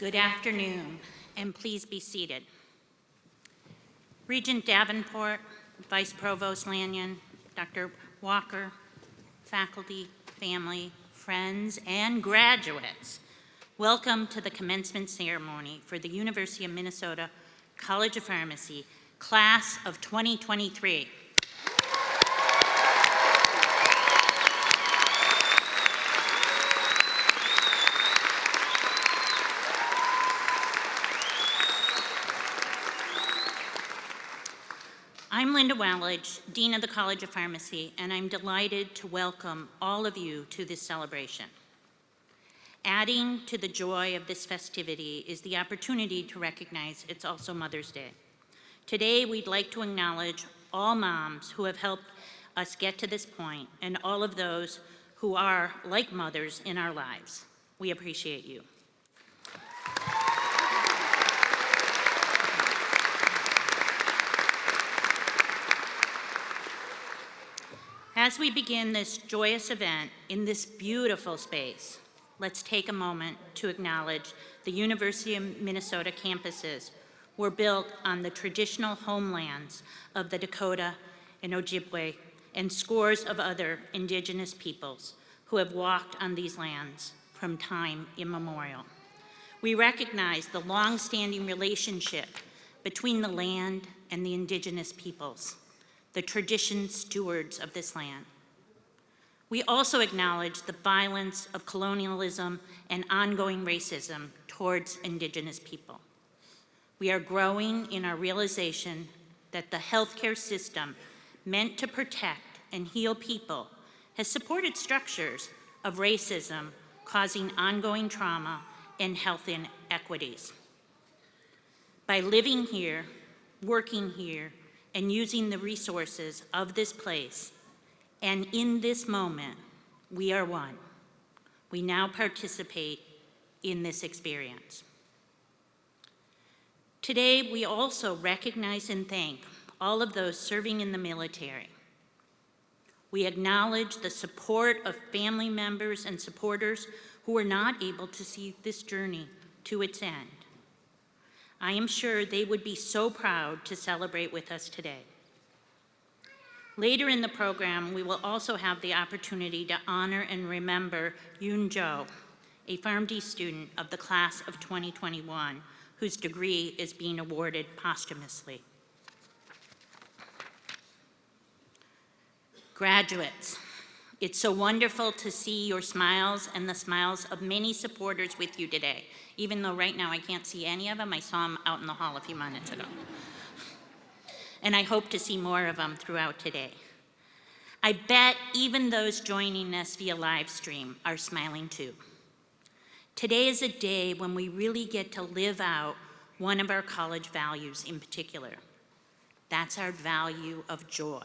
Good afternoon, and please be seated. Regent Davenport, Vice Provost Lanyon, Dr. Walker, faculty, family, friends, and graduates, welcome to the commencement ceremony for the University of Minnesota College of Pharmacy, Class of 2023. I'm Linda Wallach, Dean of the College of Pharmacy, and I'm delighted to welcome all of you to this celebration. Adding to the joy of this festivity is the opportunity to recognize it's also Mother's Day. Today, we'd like to acknowledge all moms who have helped us get to this point and all of those who are like mothers in our lives. We appreciate you. As we begin this joyous event in this beautiful space, let's take a moment to acknowledge the University of Minnesota campuses were built on the traditional homelands of the Dakota and Ojibwe and scores of other indigenous peoples who have walked on these lands from time immemorial. We recognize the long-standing relationship between the land and the indigenous peoples, the tradition stewards of this land. We also acknowledge the violence of colonialism and ongoing racism towards indigenous people. We are growing in our realization that the healthcare system meant to protect and heal people has supported structures of racism causing ongoing trauma and health inequities. By living here, working here, and using the resources of this place, and in this moment, we are one. We now participate in this experience. Today, we also recognize and thank all of those serving in the military. We acknowledge the support of family members and supporters who were not able to see this journey to its end. I am sure they would be so proud to celebrate with us today. Later in the program, we will also have the opportunity to honor and remember Yoon Jo, a PharmD student of the class of 2021, whose degree is being awarded posthumously. Graduates, it's so wonderful to see your smiles and the smiles of many supporters with you today. Even though right now I can't see any of them, I saw them out in the hall a few minutes ago. And I hope to see more of them throughout today. I bet even those joining us via live stream are smiling too. Today is a day when we really get to live out one of our college values in particular. That's our value of joy.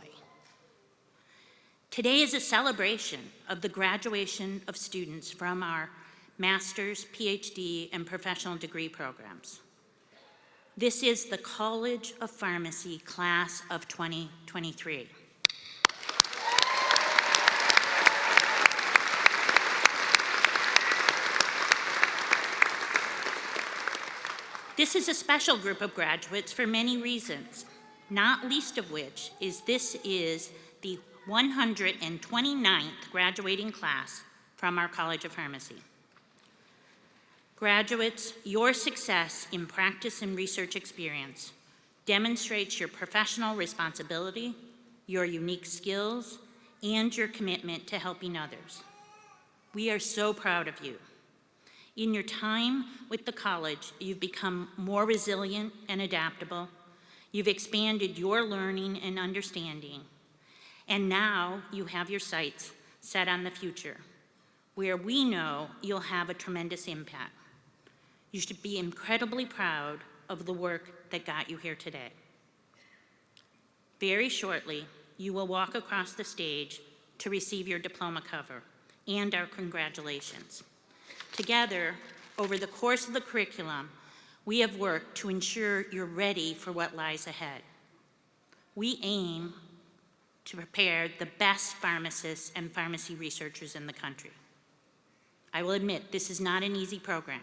Today is a celebration of the graduation of students from our master's, PhD, and professional degree programs. This is the College of Pharmacy Class of 2023. This is a special group of graduates for many reasons, not least of which is this is the 129th graduating class from our College of Pharmacy. Graduates, your success in practice and research experience demonstrates your professional responsibility, your unique skills, and your commitment to helping others. We are so proud of you. In your time with the college, you've become more resilient and adaptable. You've expanded your learning and understanding. And now you have your sights set on the future, where we know you'll have a tremendous impact. You should be incredibly proud of the work that got you here today. Very shortly, you will walk across the stage to receive your diploma cover and our congratulations. Together, over the course of the curriculum, we have worked to ensure you're ready for what lies ahead. We aim to prepare the best pharmacists and pharmacy researchers in the country. I will admit, this is not an easy program.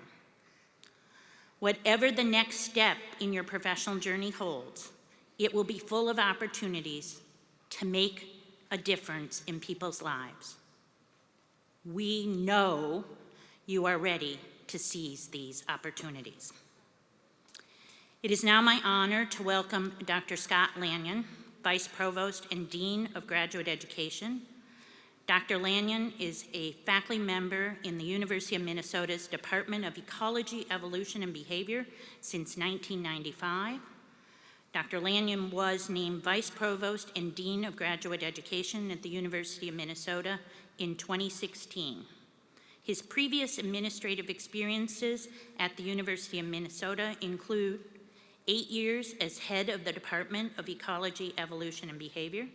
Whatever the next step in your professional journey holds, it will be full of opportunities to make a difference in people's lives. We know you are ready to seize these opportunities. It is now my honor to welcome Dr. Scott Lanyon, Vice Provost and Dean of Graduate Education. Dr. Lanyon is a faculty member in the University of Minnesota's Department of Ecology, Evolution, and Behavior since 1995. Dr. Lanyon was named Vice Provost and Dean of Graduate Education at the University of Minnesota in 2016. His previous administrative experiences at the University of Minnesota include 8 years as head of the Department of Ecology, Evolution, and Behavior,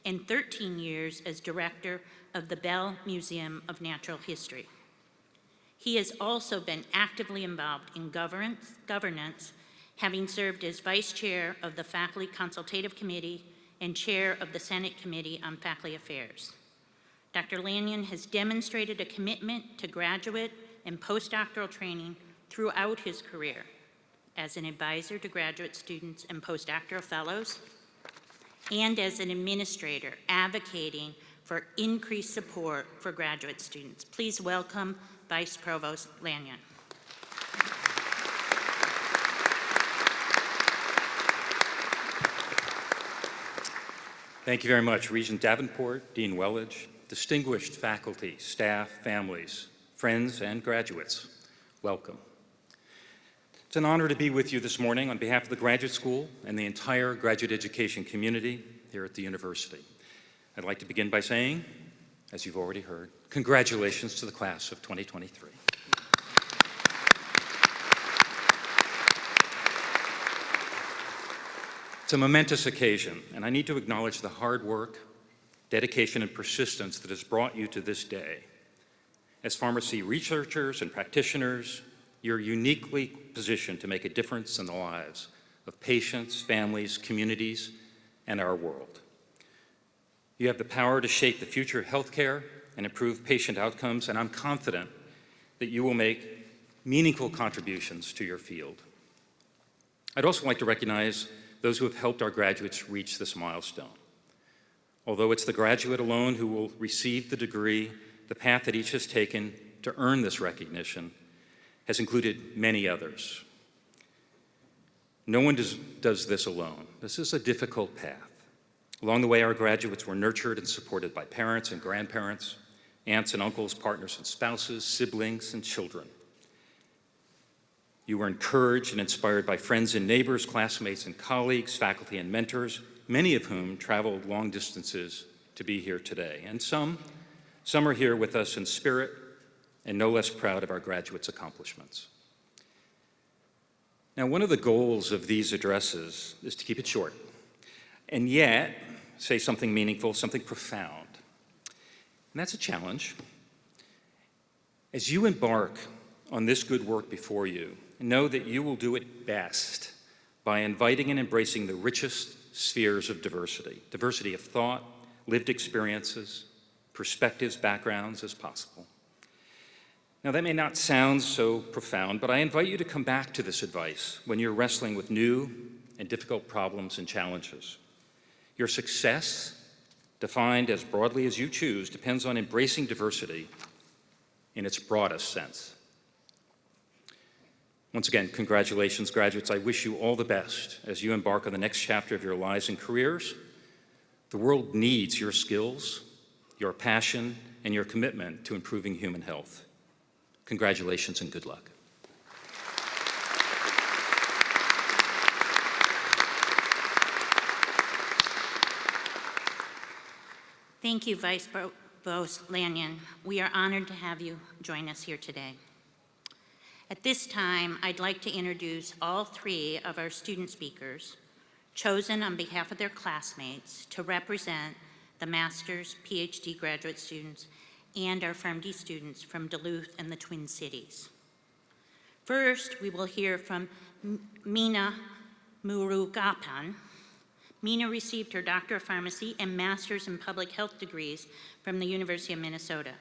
and 13 years as director of the Bell Museum of Natural History. He has also been actively involved in governance, having served as vice chair of the Faculty Consultative Committee and chair of the Senate Committee on Faculty Affairs. Dr. Lanyon has demonstrated a commitment to graduate and postdoctoral training throughout his career as an advisor to graduate students and postdoctoral fellows, and as an administrator advocating for increased support for graduate students. Please welcome Vice Provost Lanyon. Thank you very much, Regent Davenport, Dean Wellage, distinguished faculty, staff, families, friends, and graduates. Welcome. It's an honor to be with you this morning on behalf of the Graduate School and the entire graduate education community here at the university. I'd like to begin by saying, as you've already heard, congratulations to the class of 2023. It's a momentous occasion, and I need to acknowledge the hard work, dedication, and persistence that has brought you to this day. As pharmacy researchers and practitioners, you're uniquely positioned to make a difference in the lives of patients, families, communities, and our world. You have the power to shape the future of healthcare and improve patient outcomes, and I'm confident that you will make meaningful contributions to your field. I'd also like to recognize those who have helped our graduates reach this milestone. Although it's the graduate alone who will receive the degree, the path that each has taken to earn this recognition has included many others. No one does this alone. This is a difficult path. Along the way, our graduates were nurtured and supported by parents and grandparents, aunts and uncles, partners and spouses, siblings and children. You were encouraged and inspired by friends and neighbors, classmates and colleagues, faculty and mentors, many of whom traveled long distances to be here today. And some are here with us in spirit and no less proud of our graduates' accomplishments. Now, one of the goals of these addresses is to keep it short, and yet say something meaningful, something profound. And that's a challenge. As you embark on this good work before you, know that you will do it best by inviting and embracing the richest spheres of diversity of thought, lived experiences, perspectives, backgrounds as possible. Now, that may not sound so profound, but I invite you to come back to this advice when you're wrestling with new and difficult problems and challenges. Your success, defined as broadly as you choose, depends on embracing diversity in its broadest sense. Once again, congratulations, graduates. I wish you all the best as you embark on the next chapter of your lives and careers. The world needs your skills, your passion, and your commitment to improving human health. Congratulations and good luck. Thank you, Vice Provost Lanyon. We are honored to have you join us here today. At this time, I'd like to introduce all three of our student speakers, chosen on behalf of their classmates to represent the master's, PhD graduate students, and our PharmD students from Duluth and the Twin Cities. First, we will hear from Meena Murugapan. Meena received her Doctor of Pharmacy and Master's in Public Health degrees from the University of Minnesota.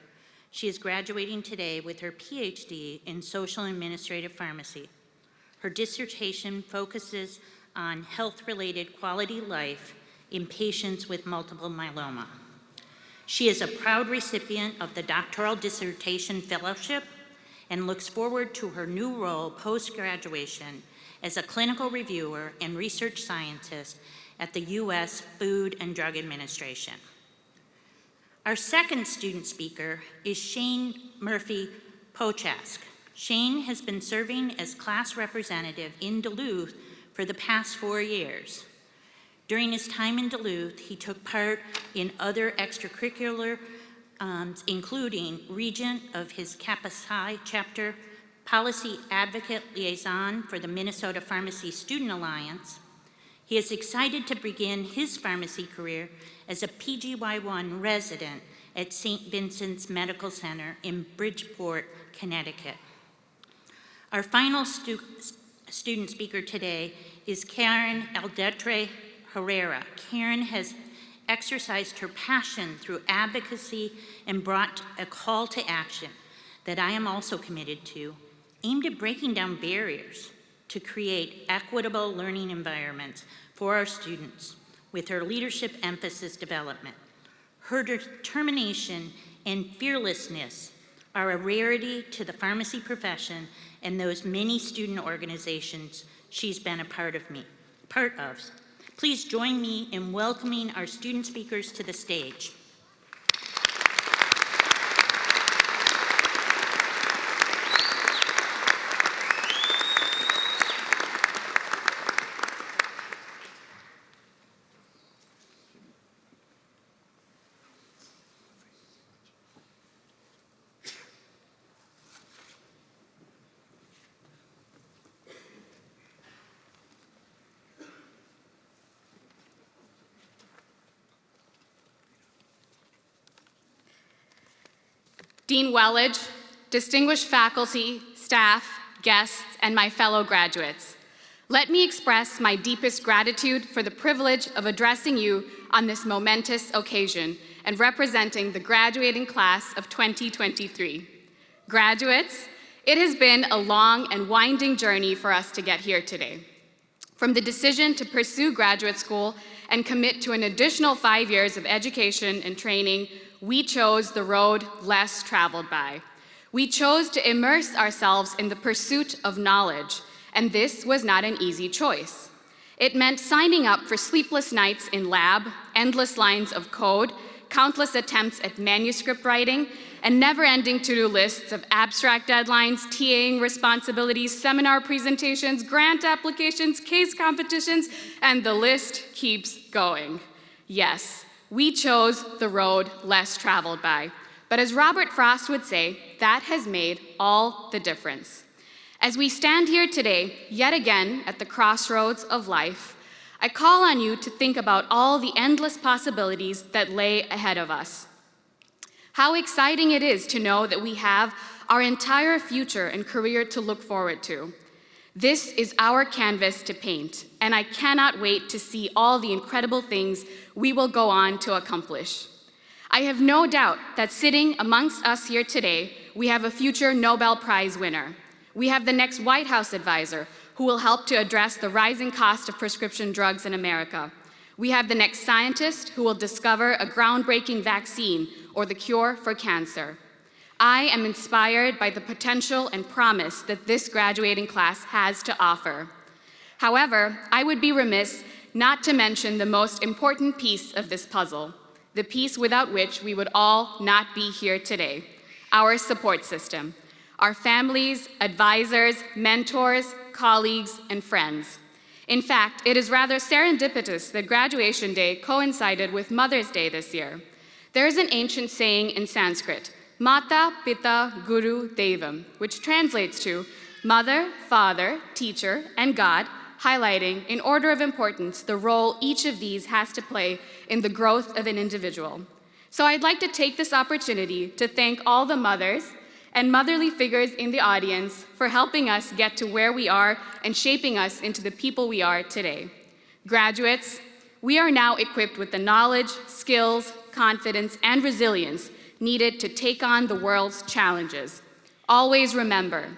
She is graduating today with her PhD in Social and Administrative Pharmacy. Her dissertation focuses on health-related quality life in patients with multiple myeloma. She is a proud recipient of the Doctoral Dissertation Fellowship and looks forward to her new role post-graduation as a clinical reviewer and research scientist at the U.S. Food and Drug Administration. Our second student speaker is Shane Murphy Pochask. Shane has been serving as class representative in Duluth for the past 4 years. During his time in Duluth, he took part in other extracurricular, including regent of his Kappa Psi chapter, policy advocate liaison for the Minnesota Pharmacy Student Alliance. He is excited to begin his pharmacy career as a PGY1 resident at St. Vincent's Medical Center in Bridgeport, Connecticut. Our final student speaker today is Karen Aldetre Herrera. Karen has exercised her passion through advocacy and brought a call to action that I am also committed to, aimed at breaking down barriers to create equitable learning environments for our students with her leadership emphasis development. Her determination and fearlessness are a rarity to the pharmacy profession and those many student organizations she's been a part of. Please join me in welcoming our student speakers to the stage. Dean Wellage, distinguished faculty, staff, guests, and my fellow graduates, let me express my deepest gratitude for the privilege of addressing you on this momentous occasion and representing the graduating class of 2023. Graduates, it has been a long and winding journey for us to get here today. From the decision to pursue graduate school and commit to an additional 5 years of education and training, we chose the road less traveled by. We chose to immerse ourselves in the pursuit of knowledge, and this was not an easy choice. It meant signing up for sleepless nights in lab, endless lines of code, countless attempts at manuscript writing, and never-ending to-do lists of abstract deadlines, TAing responsibilities, seminar presentations, grant applications, case competitions, and the list keeps going. Yes, we chose the road less traveled by. But as Robert Frost would say, that has made all the difference. As we stand here today, yet again at the crossroads of life, I call on you to think about all the endless possibilities that lay ahead of us. How exciting it is to know that we have our entire future and career to look forward to. This is our canvas to paint, and I cannot wait to see all the incredible things we will go on to accomplish. I have no doubt that sitting amongst us here today, we have a future Nobel Prize winner. We have the next White House advisor who will help to address the rising cost of prescription drugs in America. We have the next scientist who will discover a groundbreaking vaccine or the cure for cancer. I am inspired by the potential and promise that this graduating class has to offer. However, I would be remiss not to mention the most important piece of this puzzle, the piece without which we would all not be here today, our support system, our families, advisors, mentors, colleagues, and friends. In fact, it is rather serendipitous that graduation day coincided with Mother's Day this year. There is an ancient saying in Sanskrit, Mata, Pita, Guru, Devam, which translates to mother, father, teacher, and God, highlighting, in order of importance, the role each of these has to play in the growth of an individual. So I'd like to take this opportunity to thank all the mothers and motherly figures in the audience for helping us get to where we are and shaping us into the people we are today. Graduates, we are now equipped with the knowledge, skills, confidence, and resilience needed to take on the world's challenges. Always remember,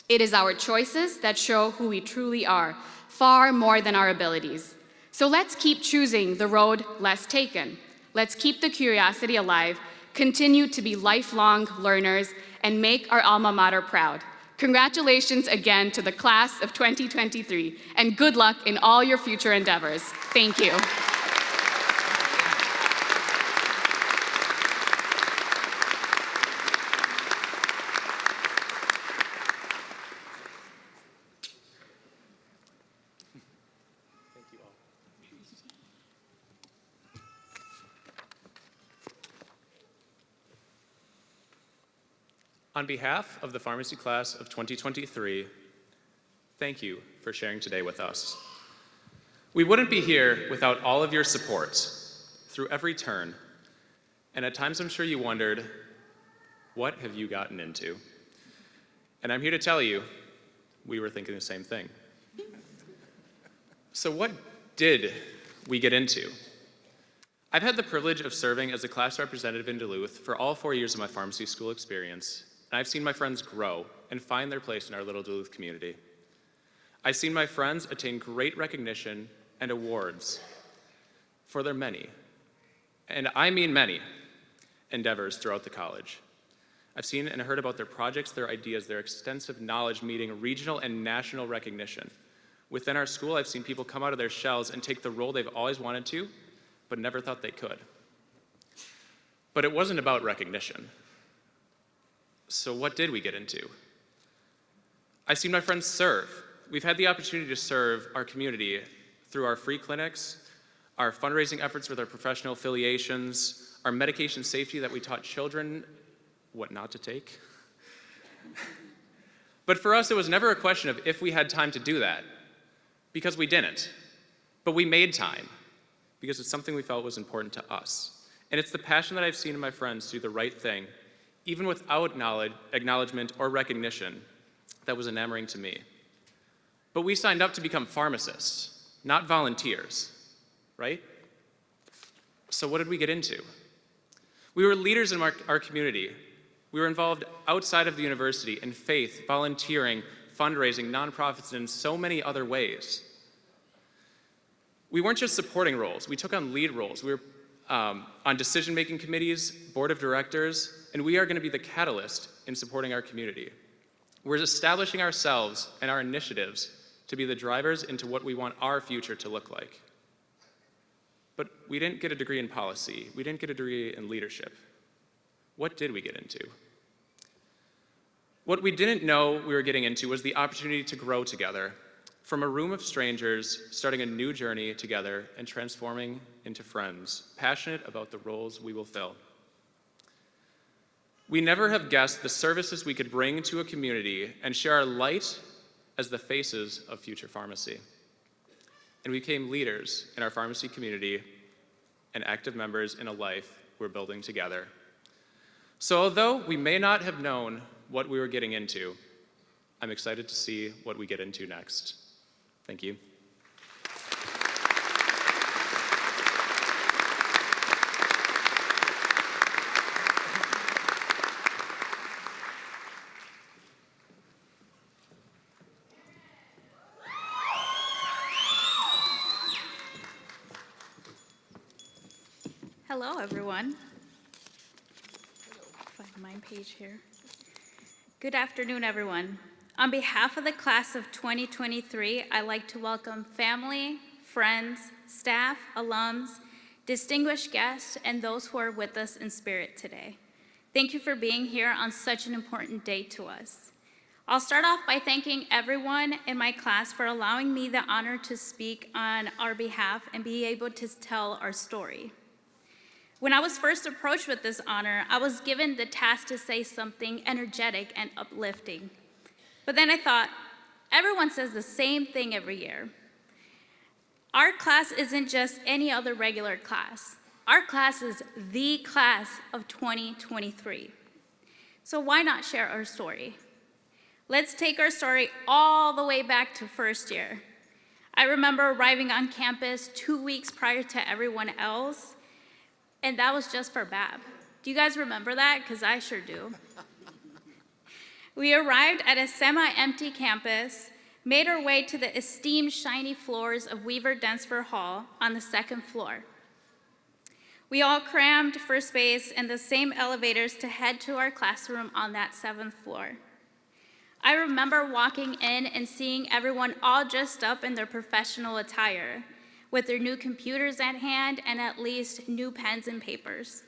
It is our choices that show who we truly are, far more than our abilities. So let's keep choosing the road less taken. Let's keep the curiosity alive, continue to be lifelong learners, and make our alma mater proud. Congratulations again to the class of 2023, and good luck in all your future endeavors. Thank you. On behalf of the pharmacy class of 2023, thank you for sharing today with us. We wouldn't be here without all of your support through every turn, and at times I'm sure you wondered, what have you gotten into? And I'm here to tell you, we were thinking the same thing. So what did we get into? I've had the privilege of serving as a class representative in Duluth for all 4 years of my pharmacy school experience, and I've seen my friends grow and find their place in our little Duluth community. I've seen my friends attain great recognition and awards for their many, and I mean many, endeavors throughout the college. I've seen and heard about their projects, their ideas, their extensive knowledge meeting regional and national recognition. Within our school, I've seen people come out of their shells and take the role they've always wanted to, but never thought they could. But it wasn't about recognition. So what did we get into? I've seen my friends serve. We've had the opportunity to serve our community through our free clinics, our fundraising efforts with our professional affiliations, our medication safety that we taught children what not to take. But for us, it was never a question of if we had time to do that, because we didn't. But we made time, because it's something we felt was important to us. And it's the passion that I've seen in my friends do the right thing, even without acknowledgement or recognition, that was enamoring to me. But we signed up to become pharmacists, not volunteers, right? So what did we get into? We were leaders in our community. We were involved outside of the university in faith, volunteering, fundraising, nonprofits, and in so many other ways. We weren't just supporting roles, we took on lead roles. We were on decision-making committees, board of directors, and we are going to be the catalyst in supporting our community. We're establishing ourselves and our initiatives to be the drivers into what we want our future to look like. But we didn't get a degree in policy. We didn't get a degree in leadership. What did we get into? What we didn't know we were getting into was the opportunity to grow together, from a room of strangers, starting a new journey together and transforming into friends, passionate about the roles we will fill. We never have guessed the services we could bring to a community and share our light as the faces of future pharmacy. And we became leaders in our pharmacy community and active members in a life we're building together. So although we may not have known what we were getting into, I'm excited to see what we get into next. Thank you. Hello, everyone. Find my page here. Good afternoon, everyone. On behalf of the class of 2023, I'd like to welcome family, friends, staff, alums, distinguished guests, and those who are with us in spirit today. Thank you for being here on such an important day to us. I'll start off by thanking everyone in my class for allowing me the honor to speak on our behalf and be able to tell our story. When I was first approached with this honor, I was given the task to say something energetic and uplifting. But then I thought, everyone says the same thing every year. Our class isn't just any other regular class. Our class is the class of 2023. So why not share our story? Let's take our story all the way back to first year. I remember arriving on campus 2 weeks prior to everyone else, and that was just for Bab. Do you guys remember that? Because I sure do. We arrived at a semi-empty campus, made our way to the esteemed shiny floors of Weaver Densford Hall on the second floor. We all crammed for space in the same elevators to head to our classroom on that seventh floor. I remember walking in and seeing everyone all dressed up in their professional attire, with their new computers at hand and at least new pens and papers.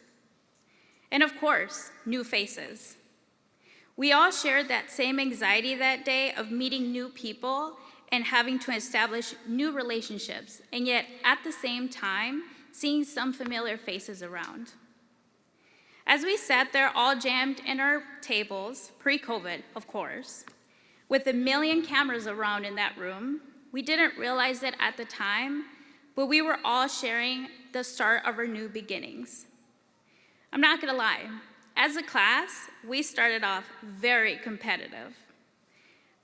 And of course, new faces. We all shared that same anxiety that day of meeting new people and having to establish new relationships, and yet at the same time, seeing some familiar faces around. As we sat there all jammed in our tables, pre-COVID, of course, with a million cameras around in that room, we didn't realize it at the time, but we were all sharing the start of our new beginnings. I'm not gonna lie, as a class, we started off very competitive.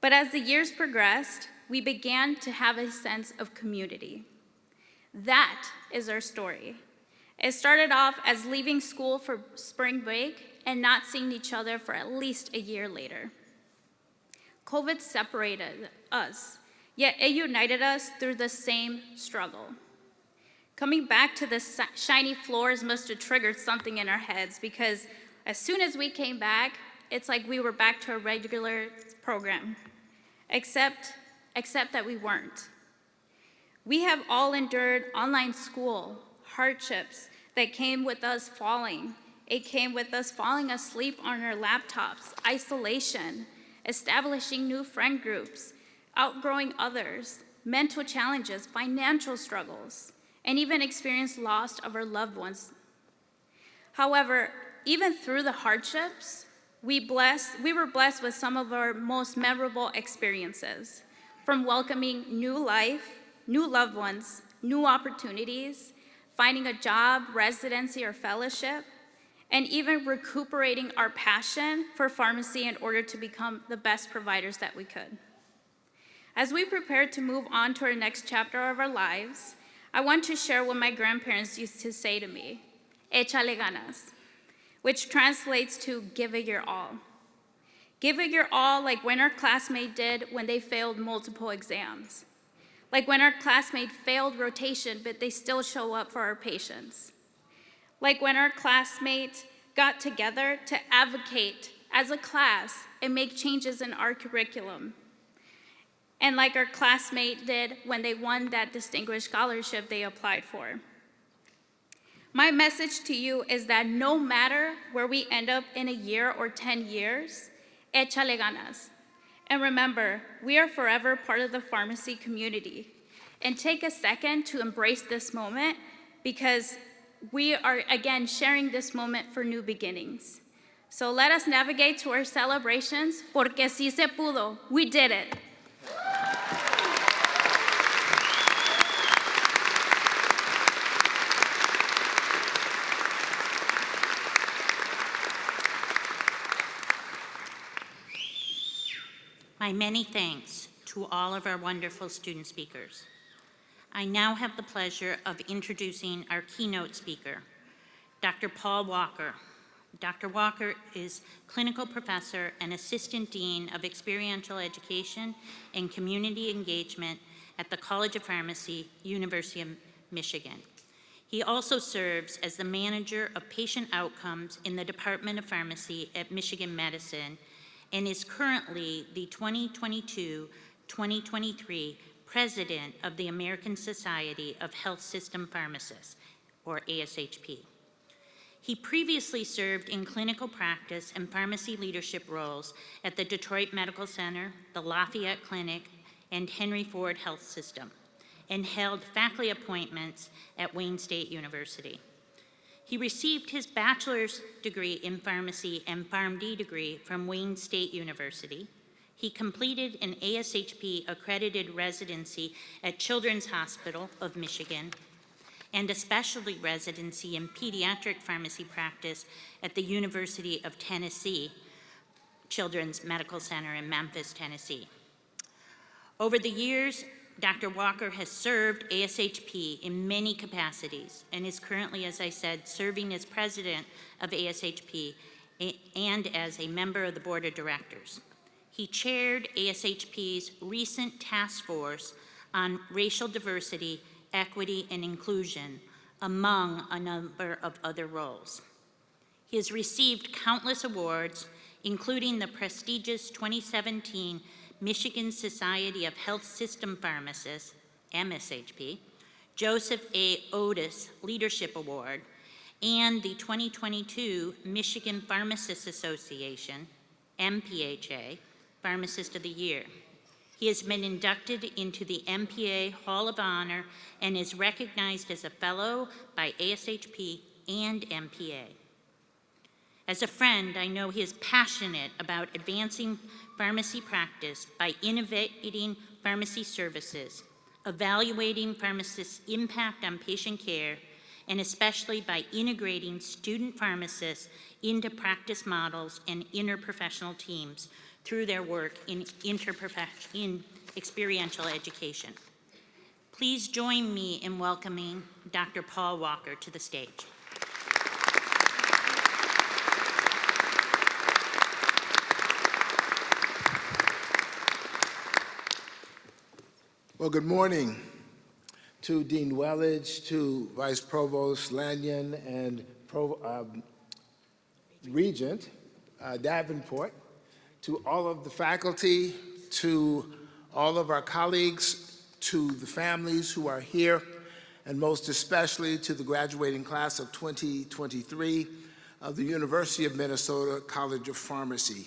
But as the years progressed, we began to have a sense of community. That is our story. It started off as leaving school for spring break and not seeing each other for at least a year later. COVID separated us, yet it united us through the same struggle. Coming back to the shiny floors must have triggered something in our heads, because as soon as we came back, it's like we were back to a regular program, except that we weren't. We have all endured online school, hardships that came with us falling. It came with us falling asleep on our laptops, isolation, establishing new friend groups, outgrowing others, mental challenges, financial struggles, and even experienced loss of our loved ones. However, even through the hardships, we were blessed with some of our most memorable experiences, from welcoming new life, new loved ones, new opportunities, finding a job, residency, or fellowship, and even recuperating our passion for pharmacy in order to become the best providers that we could. As we prepare to move on to our next chapter of our lives, I want to share what my grandparents used to say to me, échale ganas, which translates to give it your all. Give it your all, like when our classmate did when they failed multiple exams. Like when our classmate failed rotation, but they still show up for our patients. Like when our classmates got together to advocate as a class and make changes in our curriculum. And like our classmate did when they won that distinguished scholarship they applied for. My message to you is that no matter where we end up in a year or 10 years, échale ganas. And remember, we are forever part of the pharmacy community. And take a second to embrace this moment, because we are, again, sharing this moment for new beginnings. So let us navigate to our celebrations, porque sí se pudo. We did it. My many thanks to all of our wonderful student speakers. I now have the pleasure of introducing our keynote speaker, Dr. Paul Walker. Dr. Walker is clinical professor and assistant dean of experiential education and community engagement at the College of Pharmacy, University of Michigan. He also serves as the manager of patient outcomes in the Department of Pharmacy at Michigan Medicine, and is currently the 2022-2023 President of the American Society of Health System Pharmacists, or ASHP. He previously served in clinical practice and pharmacy leadership roles at the Detroit Medical Center, the Lafayette Clinic, and Henry Ford Health System, and held faculty appointments at Wayne State University. He received his bachelor's degree in pharmacy and PharmD degree from Wayne State University. He completed an ASHP accredited residency at Children's Hospital of Michigan and a specialty residency in pediatric pharmacy practice at the University of Tennessee Children's Medical Center in Memphis, Tennessee. Over the years, Dr. Walker has served ASHP in many capacities and is currently, as I said, serving as president of ASHP and as a member of the board of directors. He chaired ASHP's recent task force on racial diversity, equity, and inclusion, among a number of other roles. He has received countless awards, including the prestigious 2017 Michigan Society of Health System Pharmacists, MSHP, Joseph A. Otis Leadership Award, and the 2022 Michigan Pharmacists Association, MPHA, Pharmacist of the Year. He has been inducted into the MPA Hall of Honor and is recognized as a fellow by ASHP and MPA. As a friend, I know he is passionate about advancing pharmacy practice by innovating pharmacy services, evaluating pharmacists' impact on patient care, and especially by integrating student pharmacists into practice models and interprofessional teams through their work in experiential education. Please join me in welcoming Dr. Paul Walker to the stage. Well, good morning to Dean Wellage, to Vice Provost Lanyon, and Regent Davenport, to all of the faculty, to all of our colleagues, to the families who are here, and most especially to the graduating class of 2023 of the University of Minnesota College of Pharmacy.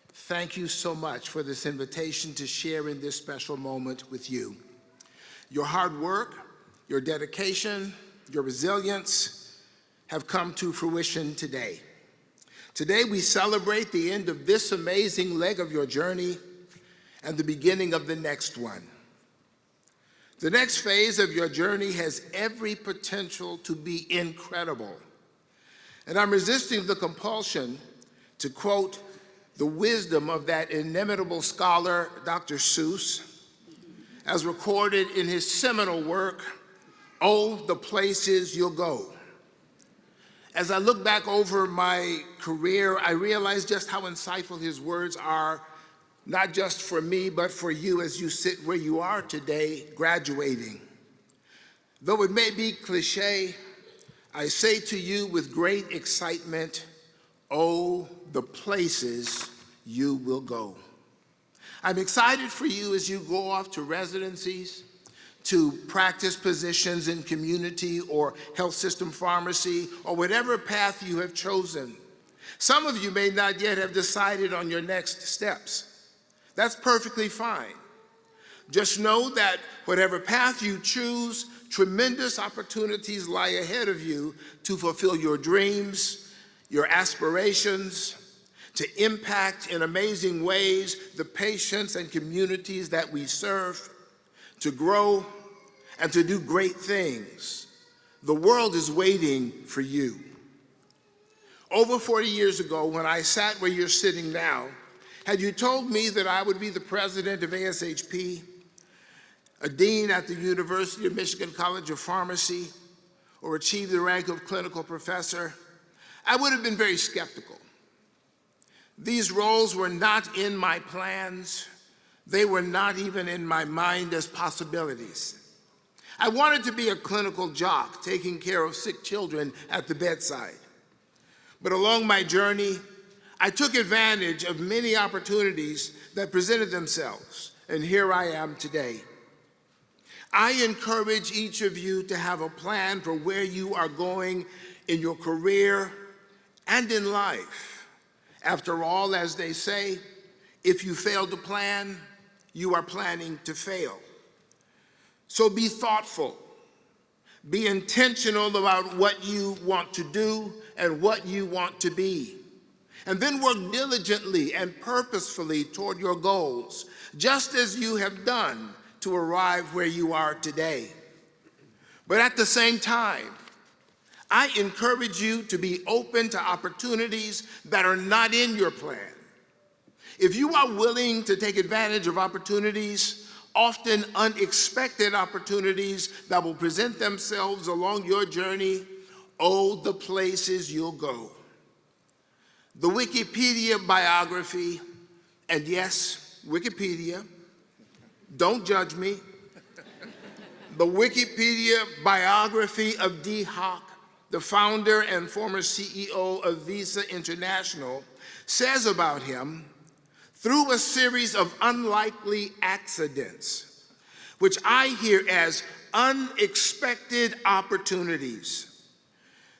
Thank you so much for this invitation to share in this special moment with you. Your hard work, your dedication, your resilience have come to fruition today. Today we celebrate the end of this amazing leg of your journey and the beginning of the next one. The next phase of your journey has every potential to be incredible. And I'm resisting the compulsion to quote the wisdom of that inimitable scholar, Dr. Seuss, as recorded in his seminal work, "Oh, the Places You'll Go." As I look back over my career, I realize just how insightful his words are, not just for me, but for you as you sit where you are today, graduating. Though it may be cliche, I say to you with great excitement, oh, the places you will go. I'm excited for you as you go off to residencies, to practice positions in community or health system pharmacy, or whatever path you have chosen. Some of you may not yet have decided on your next steps. That's perfectly fine. Just know that whatever path you choose, tremendous opportunities lie ahead of you to fulfill your dreams, your aspirations, to impact in amazing ways the patients and communities that we serve, to grow and to do great things. The world is waiting for you. Over 40 years ago, when I sat where you're sitting now, had you told me that I would be the president of ASHP, a dean at the University of Michigan College of Pharmacy, or achieve the rank of clinical professor, I would have been very skeptical. These roles were not in my plans. They were not even in my mind as possibilities. I wanted to be a clinical jock, taking care of sick children at the bedside. But along my journey, I took advantage of many opportunities that presented themselves, and here I am today. I encourage each of you to have a plan for where you are going in your career and in life. After all, as they say, if you fail to plan, you are planning to fail. So be thoughtful. Be intentional about what you want to do and what you want to be. And then work diligently and purposefully toward your goals, just as you have done to arrive where you are today. But at the same time, I encourage you to be open to opportunities that are not in your plan. If you are willing to take advantage of opportunities, often unexpected opportunities that will present themselves along your journey, oh, the places you'll go. The Wikipedia biography And yes, Wikipedia, don't judge me, the Wikipedia biography of Dee Hock, the founder and former CEO of Visa International, says about him, through a series of unlikely accidents, which I hear as unexpected opportunities.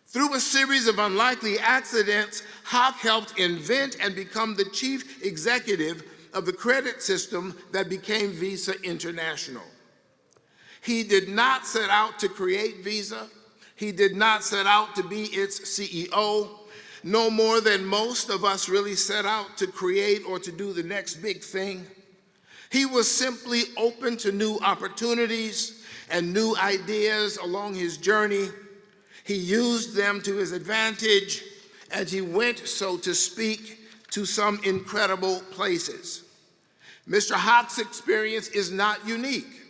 Through a series of unlikely accidents, Hock helped invent and become the chief executive of the credit system that became Visa International. He did not set out to create Visa. He did not set out to be its CEO, no more than most of us really set out to create or to do the next big thing. He was simply open to new opportunities and new ideas along his journey. He used them to his advantage, and he went, so to speak, to some incredible places. Mr. Hock's experience is not unique.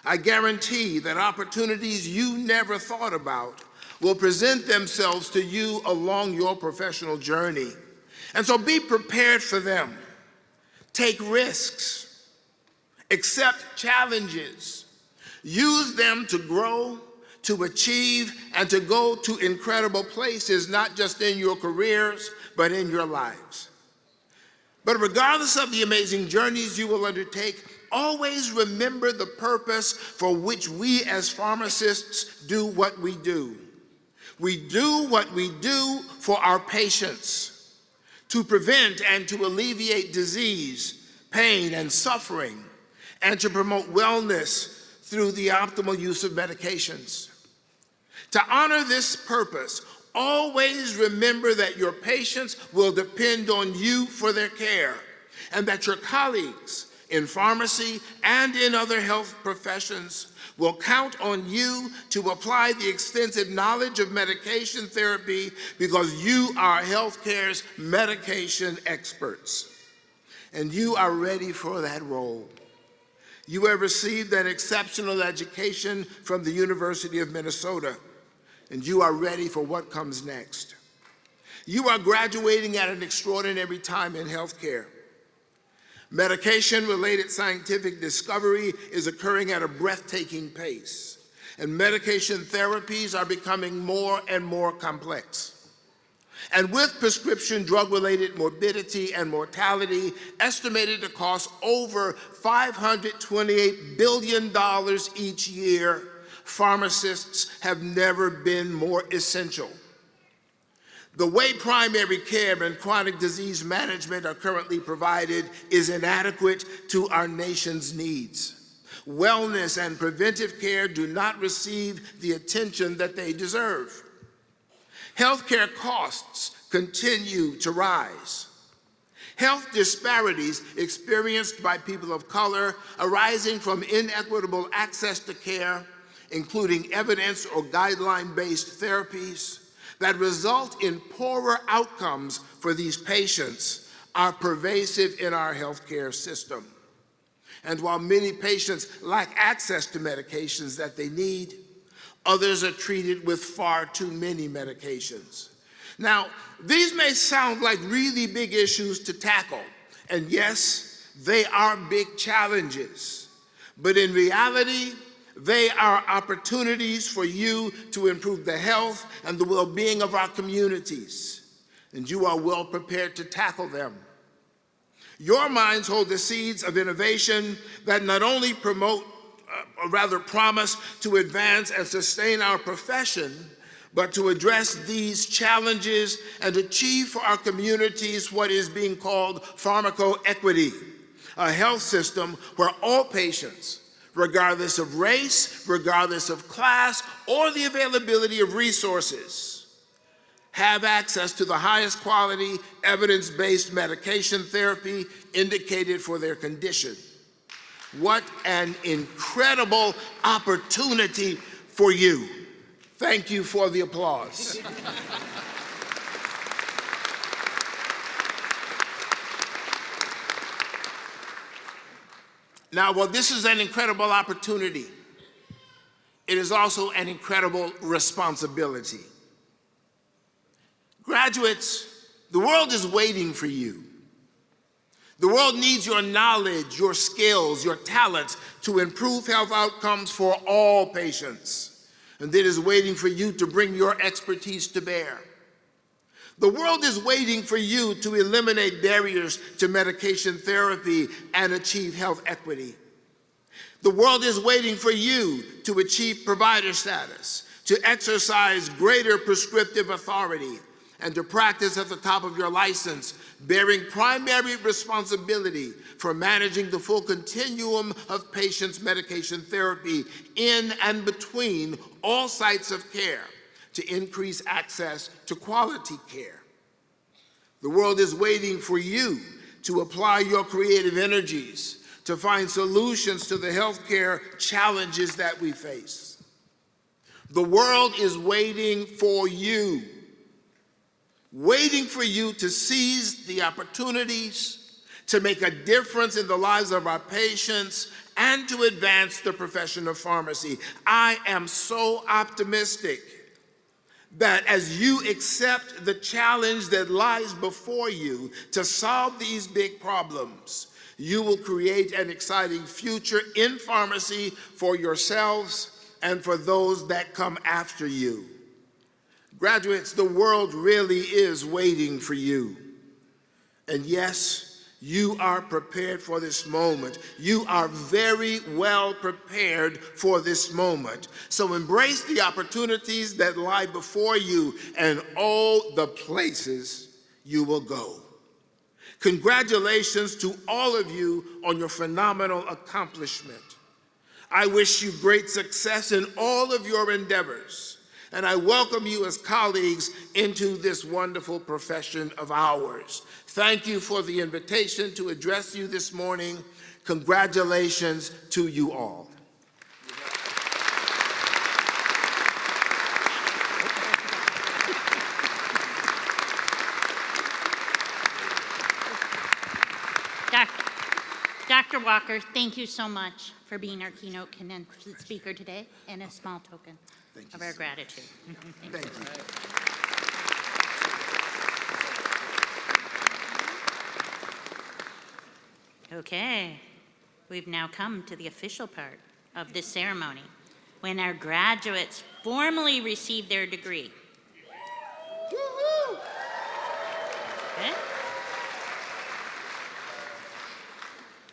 I guarantee that opportunities you never thought about will present themselves to you along your professional journey. And so be prepared for them. Take risks. Accept challenges. Use them to grow, to achieve, and to go to incredible places, not just in your careers, but in your lives. But regardless of the amazing journeys you will undertake, always remember the purpose for which we as pharmacists do what we do. We do what we do for our patients, to prevent and to alleviate disease, pain, and suffering, and to promote wellness through the optimal use of medications. To honor this purpose, always remember that your patients will depend on you for their care, and that your colleagues in pharmacy and in other health professions will count on you to apply the extensive knowledge of medication therapy, because you are healthcare's medication experts, and you are ready for that role. You have received an exceptional education from the University of Minnesota, and you are ready for what comes next. You are graduating at an extraordinary time in healthcare. Medication-related scientific discovery is occurring at a breathtaking pace, and medication therapies are becoming more and more complex. And with prescription drug-related morbidity and mortality estimated to cost over $528 billion each year, pharmacists have never been more essential. The way primary care and chronic disease management are currently provided is inadequate to our nation's needs. Wellness and preventive care do not receive the attention that they deserve. Healthcare costs continue to rise. Health disparities experienced by people of color arising from inequitable access to care, including evidence or guideline-based therapies, that result in poorer outcomes for these patients are pervasive in our healthcare system. And while many patients lack access to medications that they need, others are treated with far too many medications. Now, these may sound like really big issues to tackle, and yes, they are big challenges, but in reality, they are opportunities for you to improve the health and the well-being of our communities, and you are well prepared to tackle them. Your minds hold the seeds of innovation that not only promise to advance and sustain our profession, but to address these challenges and achieve for our communities what is being called pharmacoequity, a health system where all patients, regardless of race, regardless of class, or the availability of resources, have access to the highest quality, evidence-based medication therapy indicated for their condition. What an incredible opportunity for you. Thank you for the applause. Now, while this is an incredible opportunity, it is also an incredible responsibility. Graduates, the world is waiting for you. The world needs your knowledge, your skills, your talents to improve health outcomes for all patients. And it is waiting for you to bring your expertise to bear. The world is waiting for you to eliminate barriers to medication therapy and achieve health equity. The world is waiting for you to achieve provider status, to exercise greater prescriptive authority, and to practice at the top of your license, bearing primary responsibility for managing the full continuum of patients' medication therapy in and between all sites of care to increase access to quality care. The world is waiting for you to apply your creative energies to find solutions to the healthcare challenges that we face. The world is waiting for you to seize the opportunities, to make a difference in the lives of our patients, and to advance the profession of pharmacy. I am so optimistic that as you accept the challenge that lies before you to solve these big problems, you will create an exciting future in pharmacy for yourselves and for those that come after you. Graduates, the world really is waiting for you. And yes, you are prepared for this moment. You are very well prepared for this moment. So embrace the opportunities that lie before you and all the places you will go. Congratulations to all of you on your phenomenal accomplishment. I wish you great success in all of your endeavors, and I welcome you as colleagues into this wonderful profession of ours. Thank you for the invitation to address you this morning. Congratulations to you all. Dr. Walker, thank you so much for being our keynote speaker today, and a small token of our gratitude. Thank you. Okay, we've now come to the official part of this ceremony, when our graduates formally receive their degree. Okay.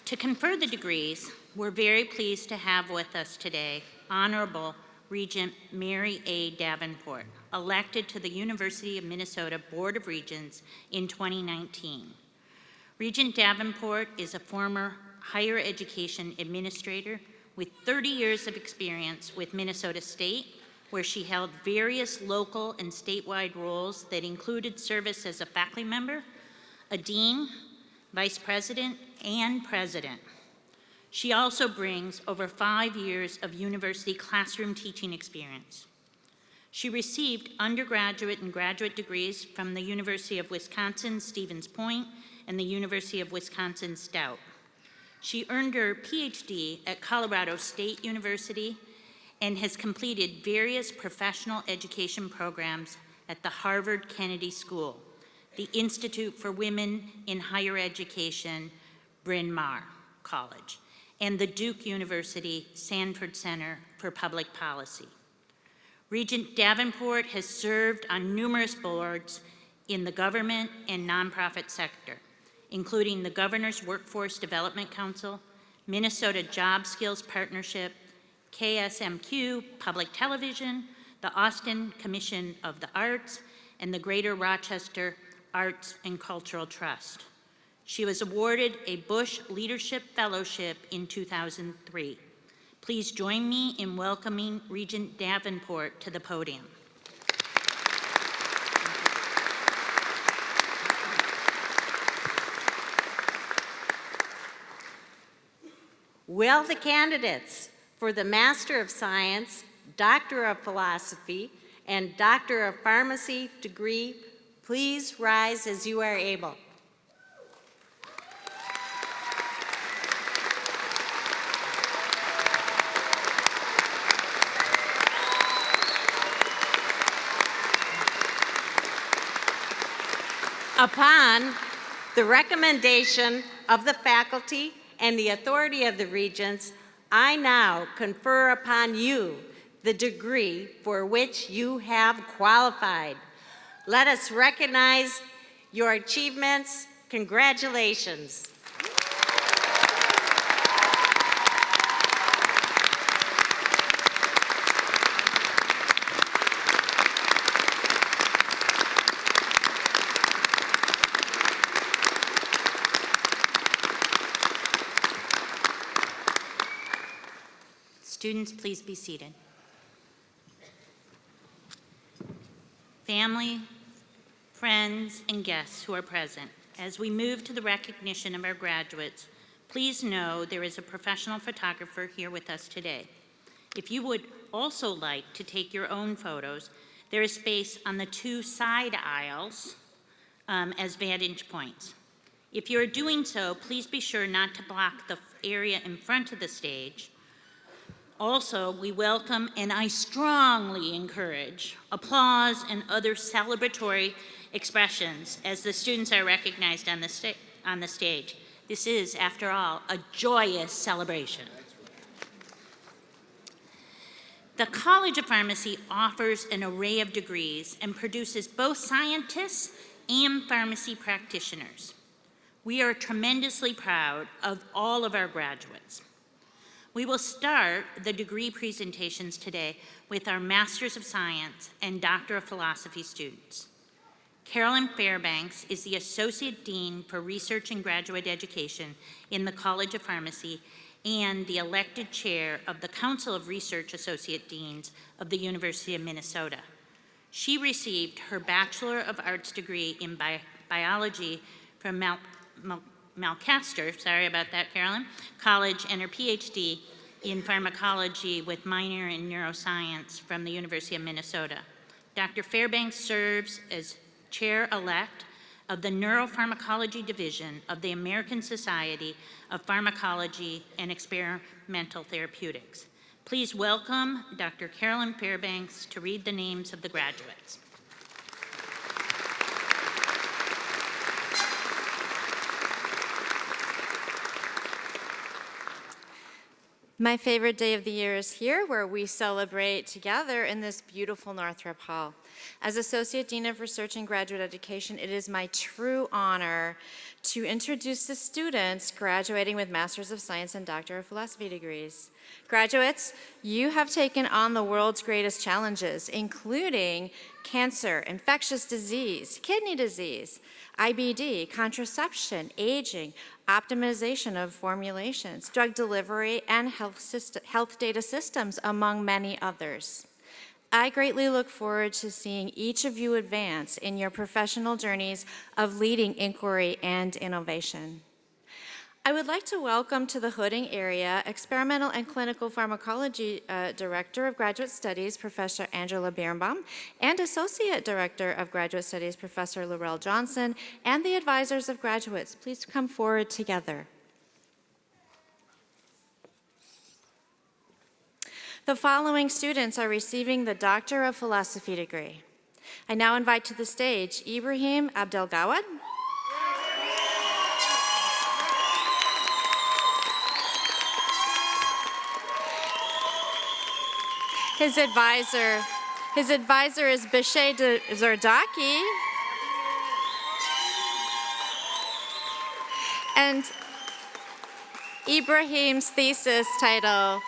To confer the degrees, we're very pleased to have with us today Honorable Regent Mary A. Davenport, elected to the University of Minnesota Board of Regents in 2019. Regent Davenport is a former higher education administrator with 30 years of experience with Minnesota State, where she held various local and statewide roles that included service as a faculty member, a dean, vice president, and president. She also brings over 5 years of university classroom teaching experience. She received undergraduate and graduate degrees from the University of Wisconsin Stevens Point and the University of Wisconsin Stout. She earned her PhD at Colorado State University and has completed various professional education programs at the Harvard Kennedy School, the Institute for Women in Higher Education, Bryn Mawr College, and the Duke University Sanford Center for Public Policy. Regent Davenport has served on numerous boards in the government and nonprofit sector, including the Governor's Workforce Development Council, Minnesota Job Skills Partnership, KSMQ Public Television, the Austin Commission of the Arts, and the Greater Rochester Arts and Cultural Trust. She was awarded a Bush Leadership Fellowship in 2003. Please join me in welcoming Regent Davenport to the podium. Will the candidates for the Master of Science, Doctor of Philosophy, and Doctor of Pharmacy degree please rise as you are able. Upon the recommendation of the faculty and the authority of the Regents, I now confer upon you the degree for which you have qualified. Let us recognize your achievements. Congratulations. Students, please be seated. Family, friends, and guests who are present, as we move to the recognition of our graduates, please know there is a professional photographer here with us today. If you would also like to take your own photos, there is space on the 2 side aisles as vantage points. If you're doing so, please be sure not to block the area in front of the stage. Also, we welcome and I strongly encourage applause and other celebratory expressions as the students are recognized on the stage. This is, after all, a joyous celebration. The College of Pharmacy offers an array of degrees and produces both scientists and pharmacy practitioners. We are tremendously proud of all of our graduates. We will start the degree presentations today with our Masters of Science and Doctor of Philosophy students. Carolyn Fairbanks is the Associate Dean for Research and Graduate Education in the College of Pharmacy and the elected chair of the Council of Research Associate Deans of the University of Minnesota. She received her Bachelor of Arts degree in biology from Malcaster, sorry about that, Carolyn, College, and her PhD in pharmacology with minor in neuroscience from the University of Minnesota. Dr. Fairbanks serves as chair-elect of the Neuropharmacology Division of the American Society of Pharmacology and Experimental Therapeutics. Please welcome Dr. Carolyn Fairbanks to read the names of the graduates. My favorite day of the year is here, where we celebrate together in this beautiful Northrop Hall. As Associate Dean of Research and Graduate Education, it is my true honor to introduce the students graduating with Masters of Science and Doctor of Philosophy degrees. Graduates, you have taken on the world's greatest challenges, including cancer, infectious disease, kidney disease, IBD, contraception, aging, optimization of formulations, drug delivery, and health data systems, among many others. I greatly look forward to seeing each of you advance in your professional journeys of leading inquiry and innovation. I would like to welcome to the Hooding area Experimental and Clinical Pharmacology Director of Graduate Studies, Professor Angela Birnbaum, and Associate Director of Graduate Studies, Professor Laurel Johnson, and the advisors of graduates. Please come forward together. The following students are receiving the Doctor of Philosophy degree. I now invite to the stage Ibrahim Abdelgawad, His advisor is Bishay Zardaki. And Ibrahim's thesis title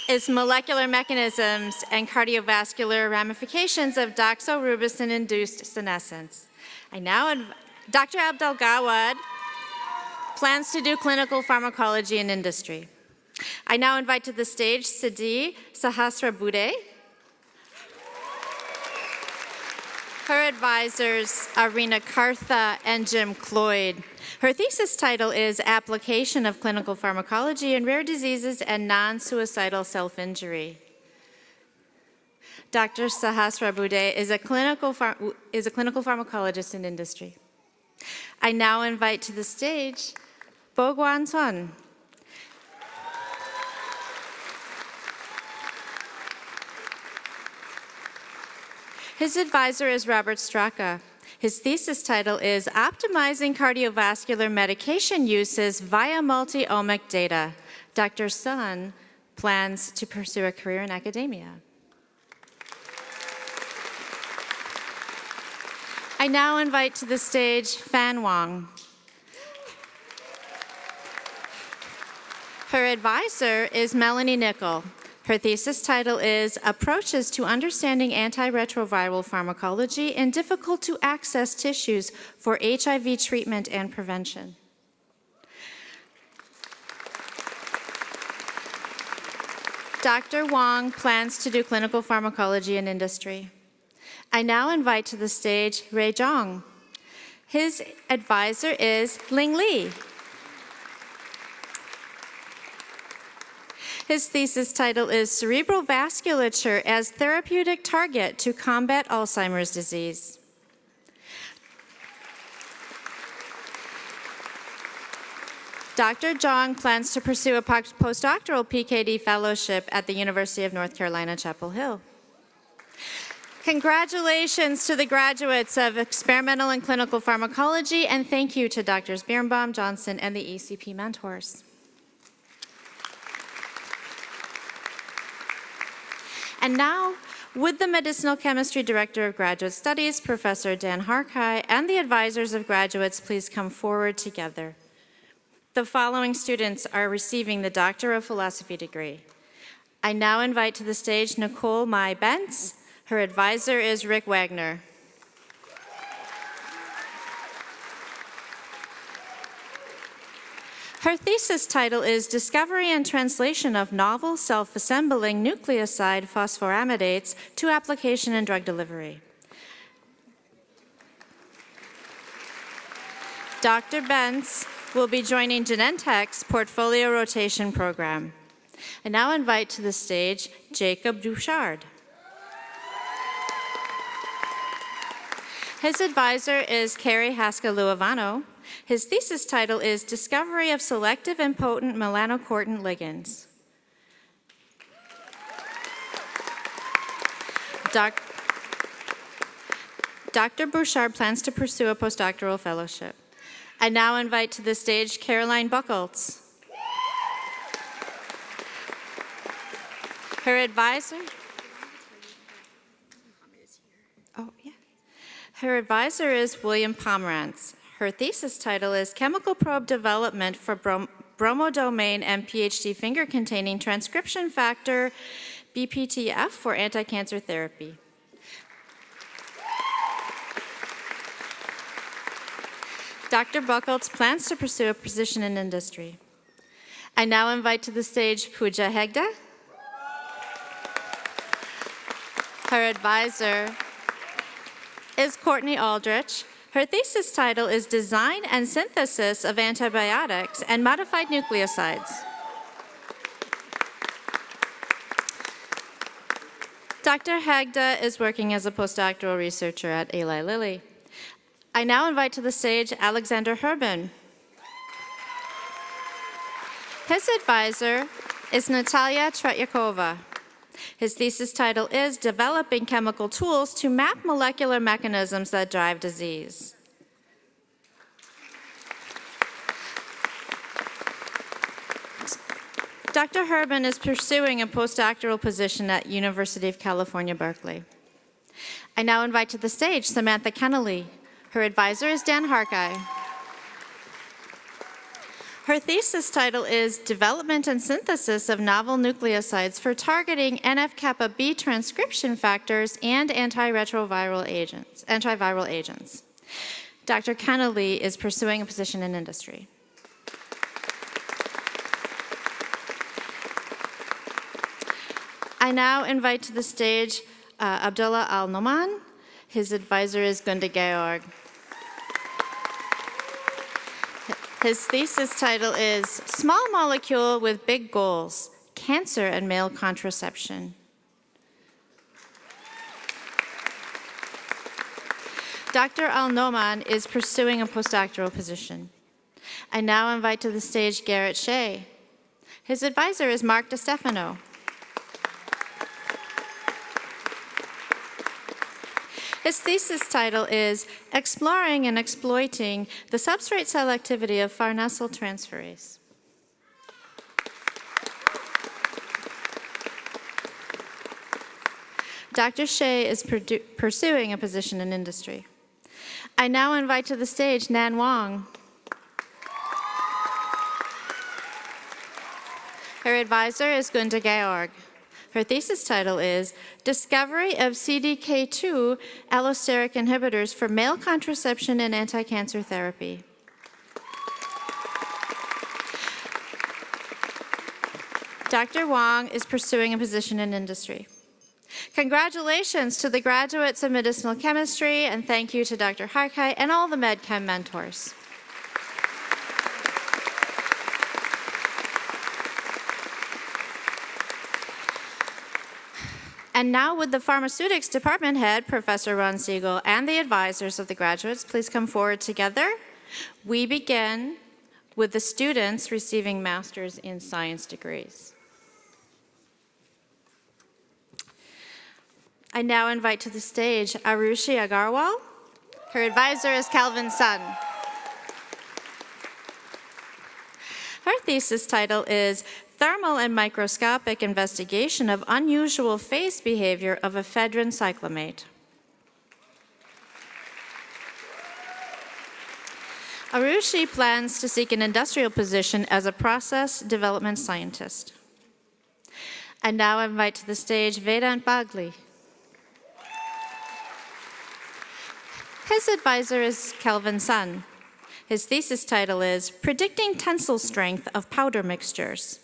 is Molecular Mechanisms and Cardiovascular Ramifications of Doxorubicin-Induced Senescence. Dr. Abdelgawad plans to do clinical pharmacology in industry. I now invite to the stage Siddhi Sahasrabuddhe. Her advisors are Rena Kartha and Jim Cloyd. Her thesis title is Application of Clinical Pharmacology in Rare Diseases and Non-Suicidal Self-Injury. Dr. Sahasrabuddhe is a clinical pharmacologist in industry. I now invite to the stage Bogwan Son. His advisor is Robert Straka. His thesis title is Optimizing Cardiovascular Medication Uses via Multi-Omic Data. Dr. Sun plans to pursue a career in academia. I now invite to the stage Fan Wang. Her advisor is Melanie Nickel. Her thesis title is Approaches to Understanding Antiretroviral Pharmacology in Difficult-to-Access Tissues for HIV Treatment and Prevention. Dr. Wang plans to do clinical pharmacology in industry. I now invite to the stage Ray Zhang. His advisor is Ling Li. His thesis title is Cerebral Vasculature as Therapeutic Target to Combat Alzheimer's Disease. Dr. Zhang plans to pursue a postdoctoral PKD fellowship at the University of North Carolina, Chapel Hill. Congratulations to the graduates of Experimental and Clinical Pharmacology, and thank you to Drs. Birnbaum, Johnson, and the ECP mentors. And now, would the Medicinal Chemistry Director of Graduate Studies, Professor Dan Harkai, and the advisors of graduates please come forward together. The following students are receiving the Doctor of Philosophy degree. I now invite to the stage Nicole Mai Bentz. Her advisor is Rick Wagner. Her thesis title is Discovery and Translation of Novel Self-Assembling Nucleoside Phosphoramidates to Application in Drug Delivery. Dr. Bentz will be joining Genentech's Portfolio Rotation Program. I now invite to the stage Jacob Bouchard. His advisor is Carrie Haska-Luavano. His thesis title is Discovery of Selective and Potent Melanocortin Ligands. Dr. Bouchard plans to pursue a postdoctoral fellowship. I now invite to the stage Caroline Buchholz. Her advisor? Oh, yeah. Her advisor is William Pomerantz. Her thesis title is Chemical Probe Development for Bromodomain and PhD Finger-Containing Transcription Factor BPTF for Anti-Cancer Therapy. Dr. Buchholz plans to pursue a position in industry. I now invite to the stage Pooja Hegde. Her advisor is Courtney Aldrich. Her thesis title is Design and Synthesis of Antibiotics and Modified Nucleosides. Dr. Hegde is working as a postdoctoral researcher at Eli Lilly. I now invite to the stage Alexander Herben. His advisor is Natalia Tretyakova. His thesis title is Developing Chemical Tools to Map Molecular Mechanisms that Drive Disease. Dr. Herben is pursuing a postdoctoral position at University of California, Berkeley. I now invite to the stage Samantha Kennelly. Her advisor is Dan Harkai. Her thesis title is Development and Synthesis of Novel Nucleosides for Targeting NF-kappa B transcription factors and antiretroviral agents. Dr. Kennelly is pursuing a position in industry. I now invite to the stage Abdullah Al-Noman. His advisor is Gunda Georg. His thesis title is Small Molecule with Big Goals, Cancer and Male Contraception. Dr. Al-Noman is pursuing a postdoctoral position. I now invite to the stage Garrett Shea. His advisor is Mark DeStefano. His thesis title is Exploring and Exploiting the Substrate Selectivity of Farnesyl-Transferase. Dr. Shea is pursuing a position in industry. I now invite to the stage Nan Wong. Her advisor is Gunda Georg. Her thesis title is Discovery of CDK2 allosteric inhibitors for male contraception and anti-cancer therapy. Dr. Wong is pursuing a position in industry. Congratulations to the graduates of medicinal chemistry, and thank you to Dr. Harkai and all the MedChem mentors. And now would the pharmaceutics department head, Professor Ron Siegel, and the advisors of the graduates please come forward together. We begin with the students receiving Master's in Science degrees. I now invite to the stage Arushi Agarwal. Her advisor is Calvin Sun. Her thesis title is Thermal and Microscopic Investigation of Unusual Phase Behavior of Ephedrine Cyclamate. Arushi plans to seek an industrial position as a process development scientist. I now invite to the stage Vedant Bagli. His advisor is Kelvin Sun. His thesis title is Predicting Tensile Strength of Powder Mixtures.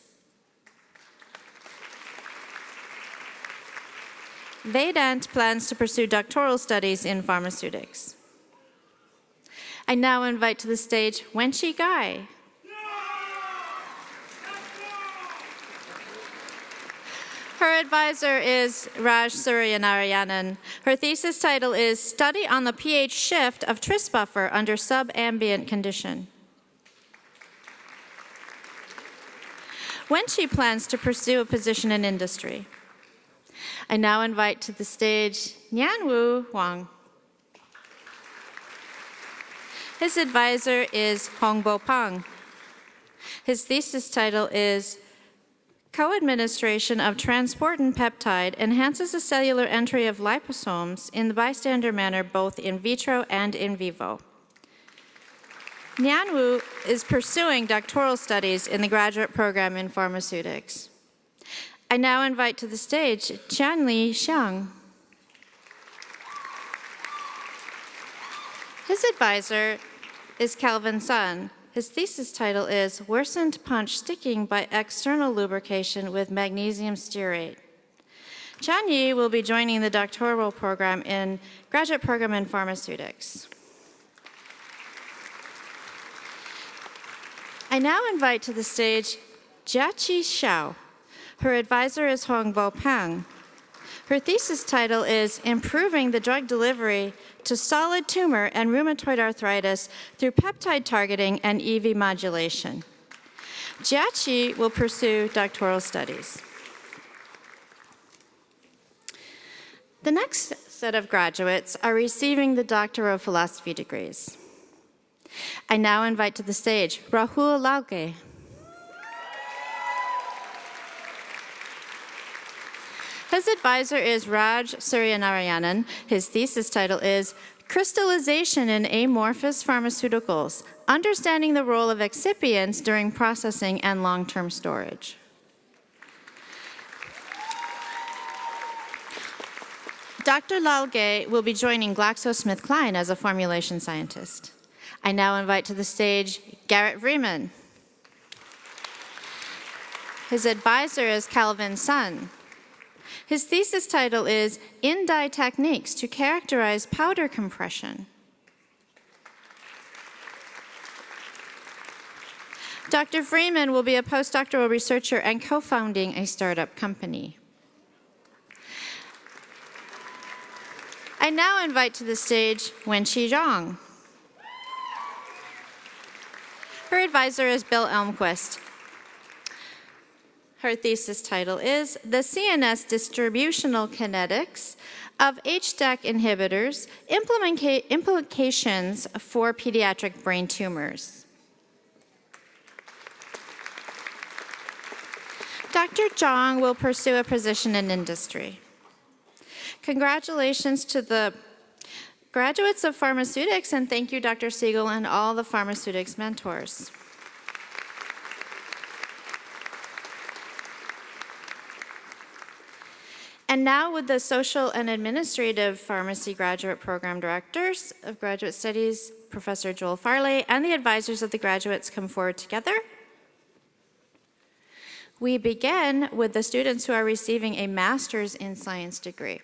Vedant plans to pursue doctoral studies in pharmaceutics. I now invite to the stage Wenchi Gai. Her advisor is Raj Suryanarayanan. Her thesis title is Study on the pH Shift of tris buffer under Subambient Condition. Wenchi plans to pursue a position in industry. I now invite to the stage Nyanwu Huang. His advisor is Hongbo Pang. His thesis title is Co-administration of transportin peptide enhances the cellular entry of liposomes in the bystander manner both in vitro and in vivo. Nyanwu is pursuing doctoral studies in the graduate program in pharmaceutics. I now invite to the stage Qianli Xiang. His advisor is Calvin Sun. His thesis title is Worsened Punch Sticking by External Lubrication with Magnesium Stearate. Chan Yi will be joining the doctoral program in graduate program in pharmaceutics. I now invite to the stage Jiaqi Xiao. Her advisor is Hongbo Pang. Her thesis title is Improving the Drug Delivery to Solid Tumor and Rheumatoid Arthritis through Peptide Targeting and EV Modulation. Jiaqi will pursue doctoral studies. The next set of graduates are receiving the Doctor of Philosophy degrees. I now invite to the stage Rahul Lauke. His advisor is Raj Suryanarayanan. His thesis title is Crystallization in Amorphous Pharmaceuticals, Understanding the Role of Excipients During Processing and Long-Term Storage. Dr. Lalge will be joining GlaxoSmithKline as a formulation scientist. I now invite to the stage Garrett Vreeman. His advisor is Calvin Sun. His thesis title is In-Dye Techniques to Characterize Powder Compression. Dr. Freeman will be a postdoctoral researcher and co-founding a startup company. I now invite to the stage Wenqi Zhang. Her advisor is Bill Elmquist. Her thesis title is The CNS Distributional Kinetics of HDAC Inhibitors, Implications for Pediatric Brain Tumors. Dr. Zhang will pursue a position in industry. Congratulations to the graduates of pharmaceutics, and thank you, Dr. Siegel, and all the pharmaceutics mentors. And now would the Social and Administrative Pharmacy Graduate Program Directors of Graduate Studies, Professor Joel Farley, and the advisors of the graduates come forward together. We begin with the students who are receiving a Master's in Science degree.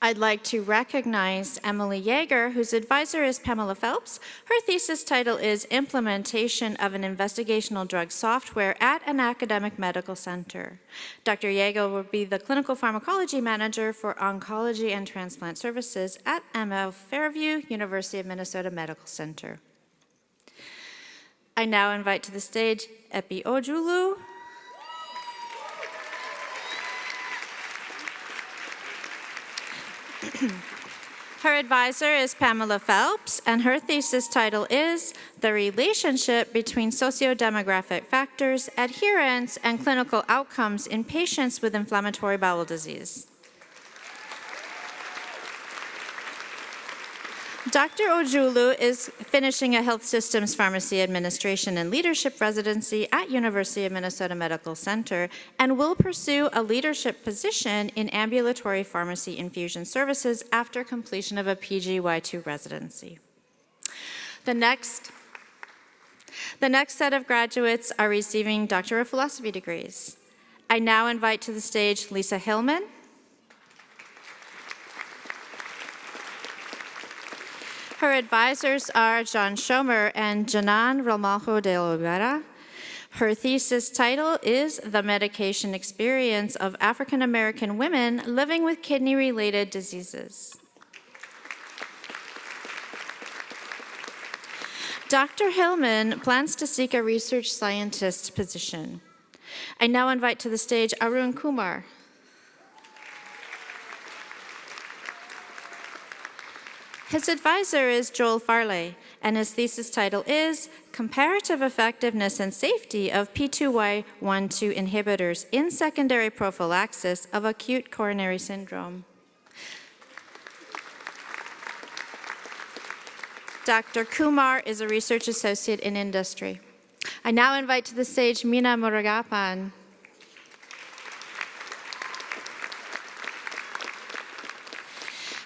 I'd like to recognize Emily Yeager, whose advisor is Pamela Phelps. Her thesis title is Implementation of an Investigational Drug Software at an Academic Medical Center. Dr. Yeager will be the Clinical Pharmacology Manager for Oncology and Transplant Services at ML Fairview, University of Minnesota Medical Center. I now invite to the stage Epi Ojulu. Her advisor is Pamela Phelps, and her thesis title is The Relationship Between Sociodemographic Factors, Adherence, and Clinical Outcomes in Patients with Inflammatory Bowel Disease. Dr. Ojulu is finishing a Health Systems Pharmacy Administration and Leadership residency at University of Minnesota Medical Center and will pursue a leadership position in ambulatory pharmacy infusion services after completion of a PGY2 residency. The next set of graduates are receiving Doctor of Philosophy degrees. I now invite to the stage Lisa Hillman, her advisors are John Schomer and Janan Ramalho de Oliveira. Her thesis title is The Medication Experience of African American Women Living with Kidney-Related Diseases. Dr. Hillman plans to seek a research scientist position. I now invite to the stage Arun Kumar. His advisor is Joel Farley, and his thesis title is Comparative Effectiveness and Safety of P2Y12 Inhibitors in Secondary Prophylaxis of Acute Coronary Syndrome. Dr. Kumar is a research associate in industry. I now invite to the stage Meena Murugappan.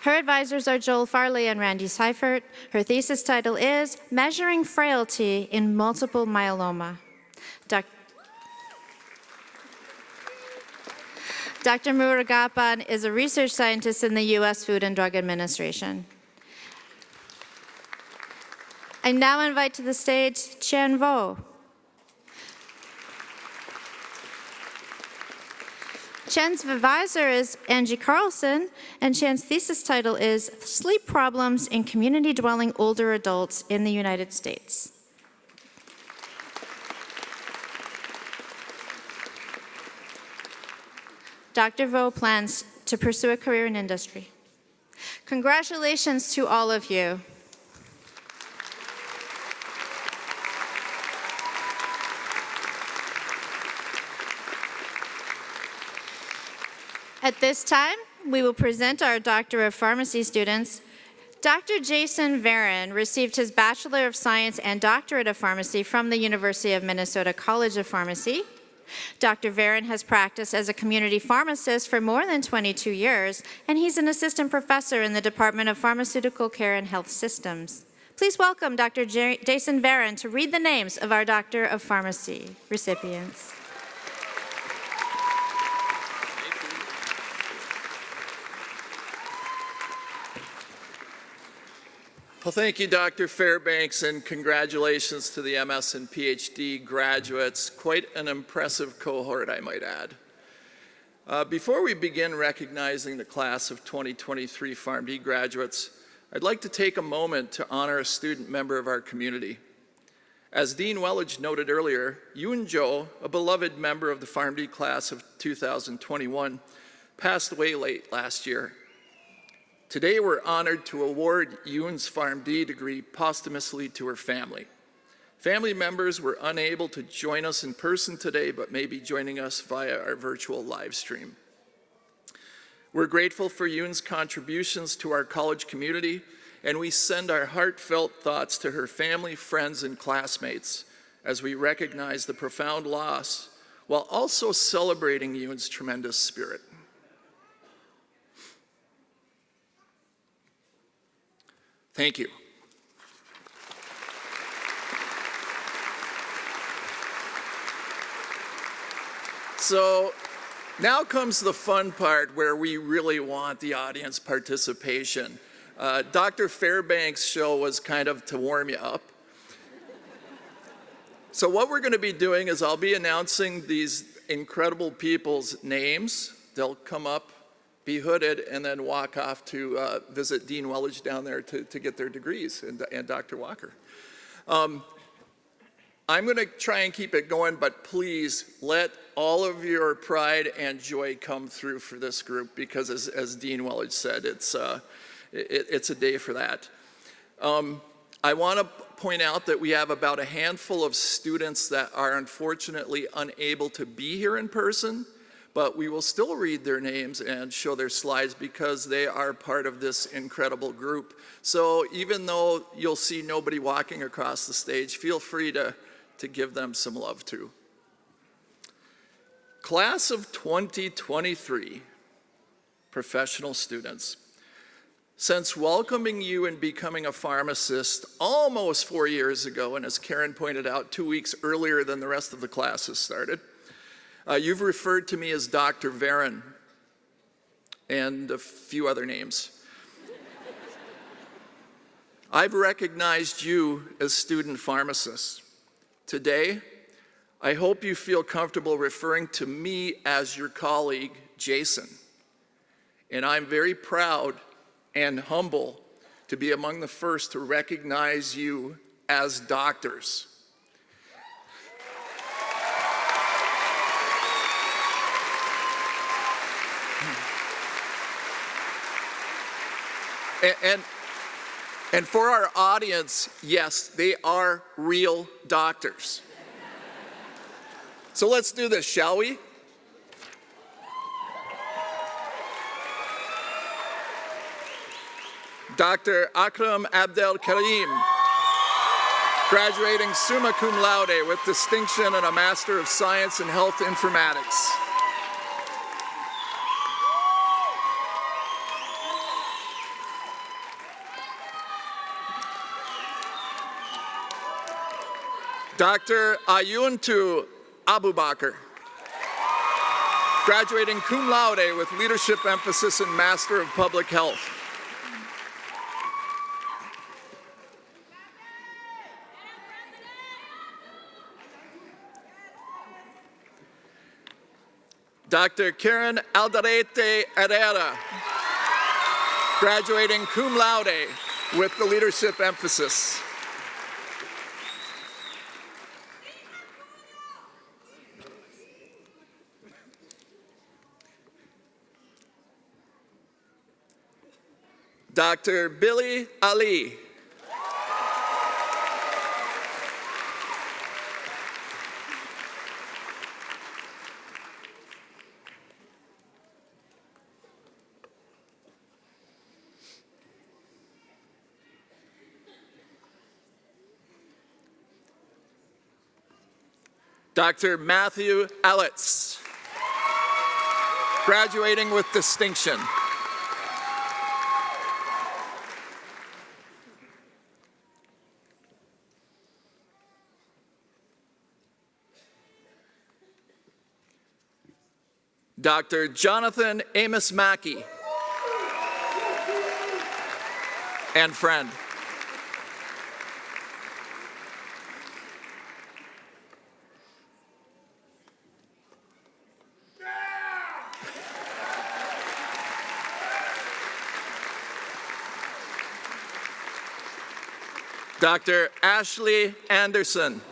Her advisors are Joel Farley and Randy Seifert. Her thesis title is Measuring Frailty in Multiple Myeloma. Dr. Murugappan is a research scientist in the U.S. Food and Drug Administration. I now invite to the stage Chen Vo. Chen's advisor is Angie Carlson, and Chen's thesis title is Sleep Problems in Community-Dwelling Older Adults in the United States. Dr. Vo plans to pursue a career in industry. Congratulations to all of you. At this time, we will present our Doctor of Pharmacy students. Dr. Jason Varon received his Bachelor of Science and Doctorate of Pharmacy from the University of Minnesota College of Pharmacy. Dr. Varon has practiced as a community pharmacist for more than 22 years, and he's an assistant professor in the Department of Pharmaceutical Care and Health Systems. Please welcome Dr. Jason Varon to read the names of our Doctor of Pharmacy recipients. Well, thank you, Dr. Fairbanks, and congratulations to the MS and PhD graduates. Quite an impressive cohort, I might add. Before we begin recognizing the class of 2023 PharmD graduates, I'd like to take a moment to honor a student member of our community. As Dean Wellage noted earlier, you and Joe, a beloved member of the PharmD class of 2021, passed away late last year. Today we're honored to award Ewan's PharmD degree posthumously to her family. Family members were unable to join us in person today, but may be joining us via our virtual live stream. We're grateful for Ewan's contributions to our college community, and we send our heartfelt thoughts to her family, friends, and classmates as we recognize the profound loss while also celebrating Ewan's tremendous spirit. Thank you. So now comes the fun part where we really want the audience participation. Dr. Fairbanks' show was kind of to warm you up. So what we're going to be doing is I'll be announcing these incredible people's names. They'll come up, be hooded, and then walk off to visit Dean Wellage down there to get their degrees, and Dr. Walker. I'm going to try and keep it going, but please let all of your pride and joy come through for this group, because as Dean Wellage said, it's a day for that. I want to point out that we have about a handful of students that are unfortunately unable to be here in person, but we will still read their names and show their slides because they are part of this incredible group. So even though you'll see nobody walking across the stage, feel free to give them some love too. Class of 2023, professional students. Since welcoming you and becoming a pharmacist almost 4 years ago, and as Karen pointed out, 2 weeks earlier than the rest of the classes started, you've referred to me as Dr. Varon and a few other names. I've recognized you as student pharmacists. Today, I hope you feel comfortable referring to me as your colleague, Jason. And I'm very proud and humble to be among the first to recognize you as doctors. And for our audience, yes, they are real doctors. So let's do this, shall we? Dr. Akram Abdel Karim, graduating summa cum laude with distinction and a Master of Science in Health Informatics. Dr. Ayuntu Abubakar, graduating cum laude with leadership emphasis in Master of Public Health. Dr. Karen Aldarete Herrera, graduating cum laude with the leadership emphasis. Dr. Billy Ali, Dr. Matthew Alitz, graduating with distinction. Dr. Jonathan Amos Mackey, and friend. Dr. Ashley Anderson.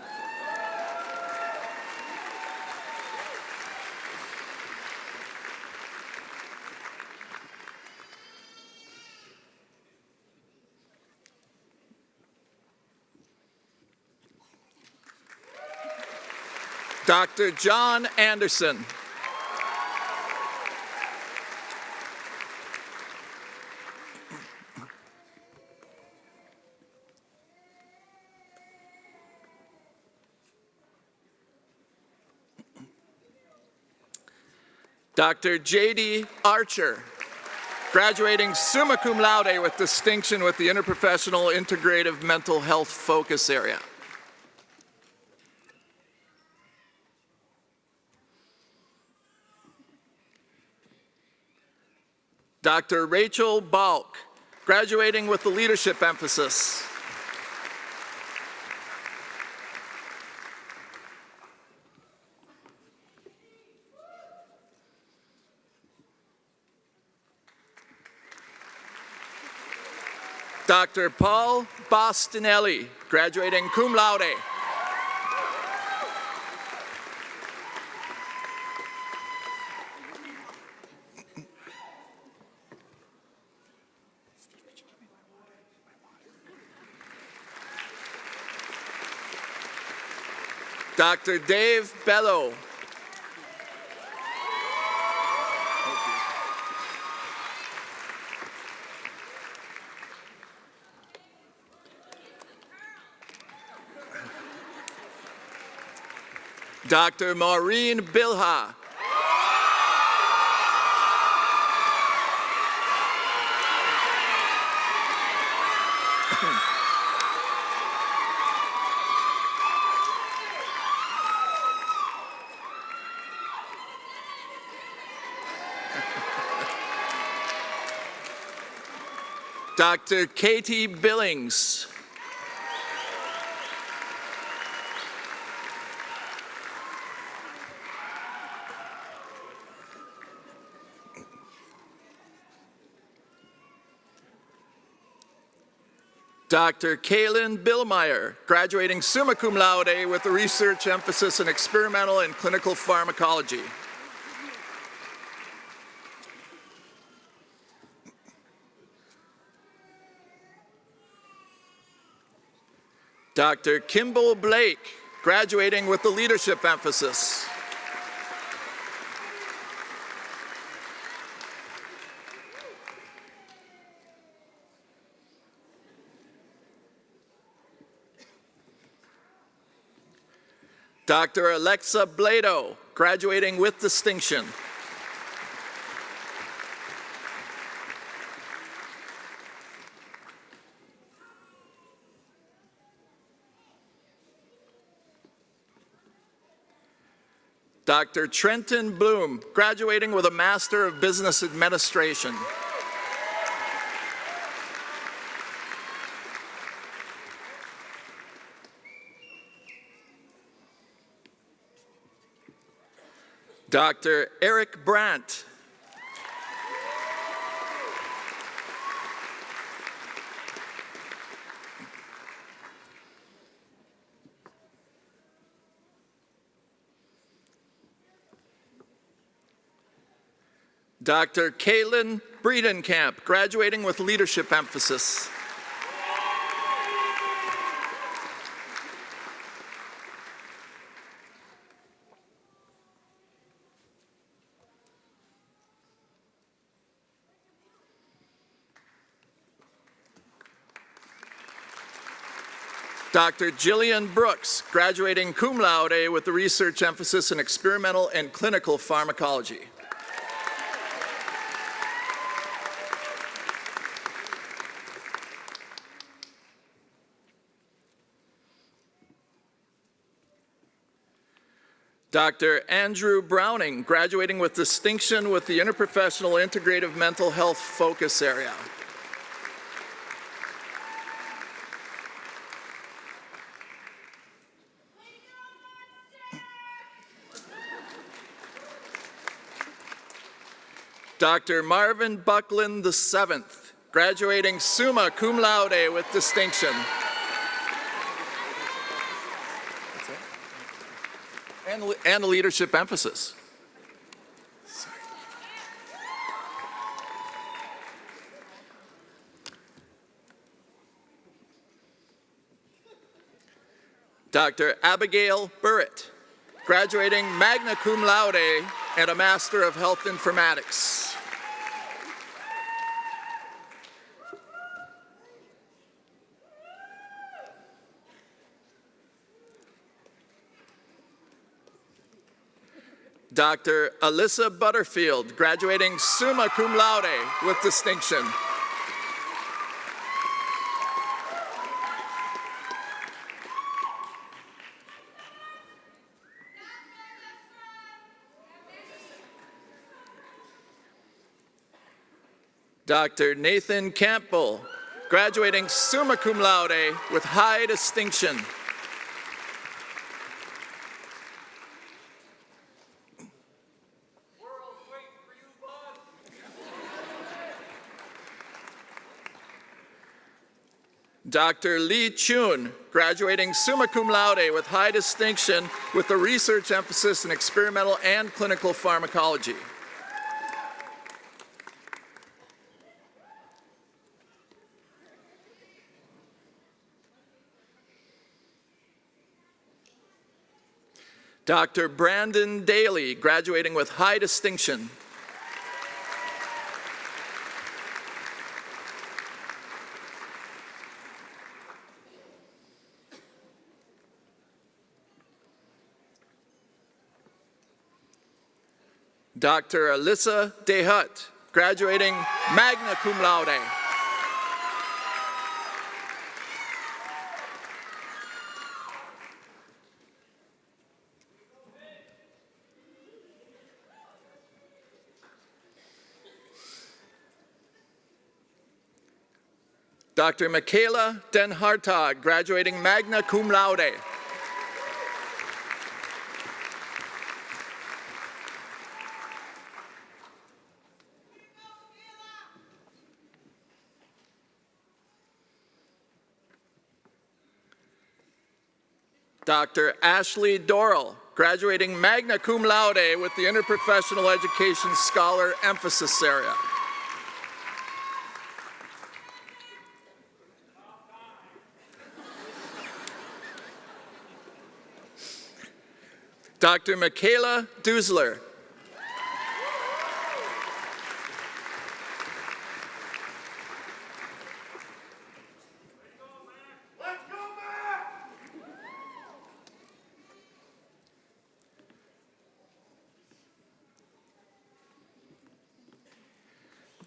Dr. John Anderson. Dr. J.D. Archer, graduating summa cum laude with distinction with the Interprofessional Integrative Mental Health Focus Area. Dr. Rachel Balk, graduating with the leadership emphasis. Dr. Paul Bostinelli, graduating cum laude. Dr. Dave Bello. Dr. Maureen Bilha. Dr. Katie Billings. Dr. Kaylin Billmeyer, graduating summa cum laude with a research emphasis in experimental and clinical pharmacology. Dr. Kimball Blake, graduating with the leadership emphasis. Dr. Alexa Blado, graduating with distinction. Dr. Trenton Bloom, graduating with a Master of Business Administration. Dr. Eric Brandt. Dr. Kaylin Breedenkamp, graduating with leadership emphasis. Dr. Jillian Brooks, graduating cum laude with the research emphasis in experimental and clinical pharmacology. Dr. Andrew Browning, graduating with distinction with the Interprofessional Integrative Mental Health Focus Area. Dr. Marvin Buckland VII, graduating summa cum laude with distinction. and the leadership emphasis. Dr. Abigail Burritt, graduating magna cum laude and a Master of Health Informatics. Dr. Alyssa Butterfield, graduating summa cum laude with distinction. Dr. Nathan Campbell, graduating summa cum laude with high distinction. Dr. Lee Chun, graduating summa cum laude with high distinction with a research emphasis in experimental and clinical pharmacology. Dr. Brandon Daly, graduating with high distinction. Dr. Alyssa DeHut, graduating magna cum laude. Dr. Michaela Den Hartog, graduating magna cum laude. Dr. Ashley Dorrell, graduating magna cum laude with the Interprofessional Education Scholar Emphasis area. Dr. Michaela Dusler.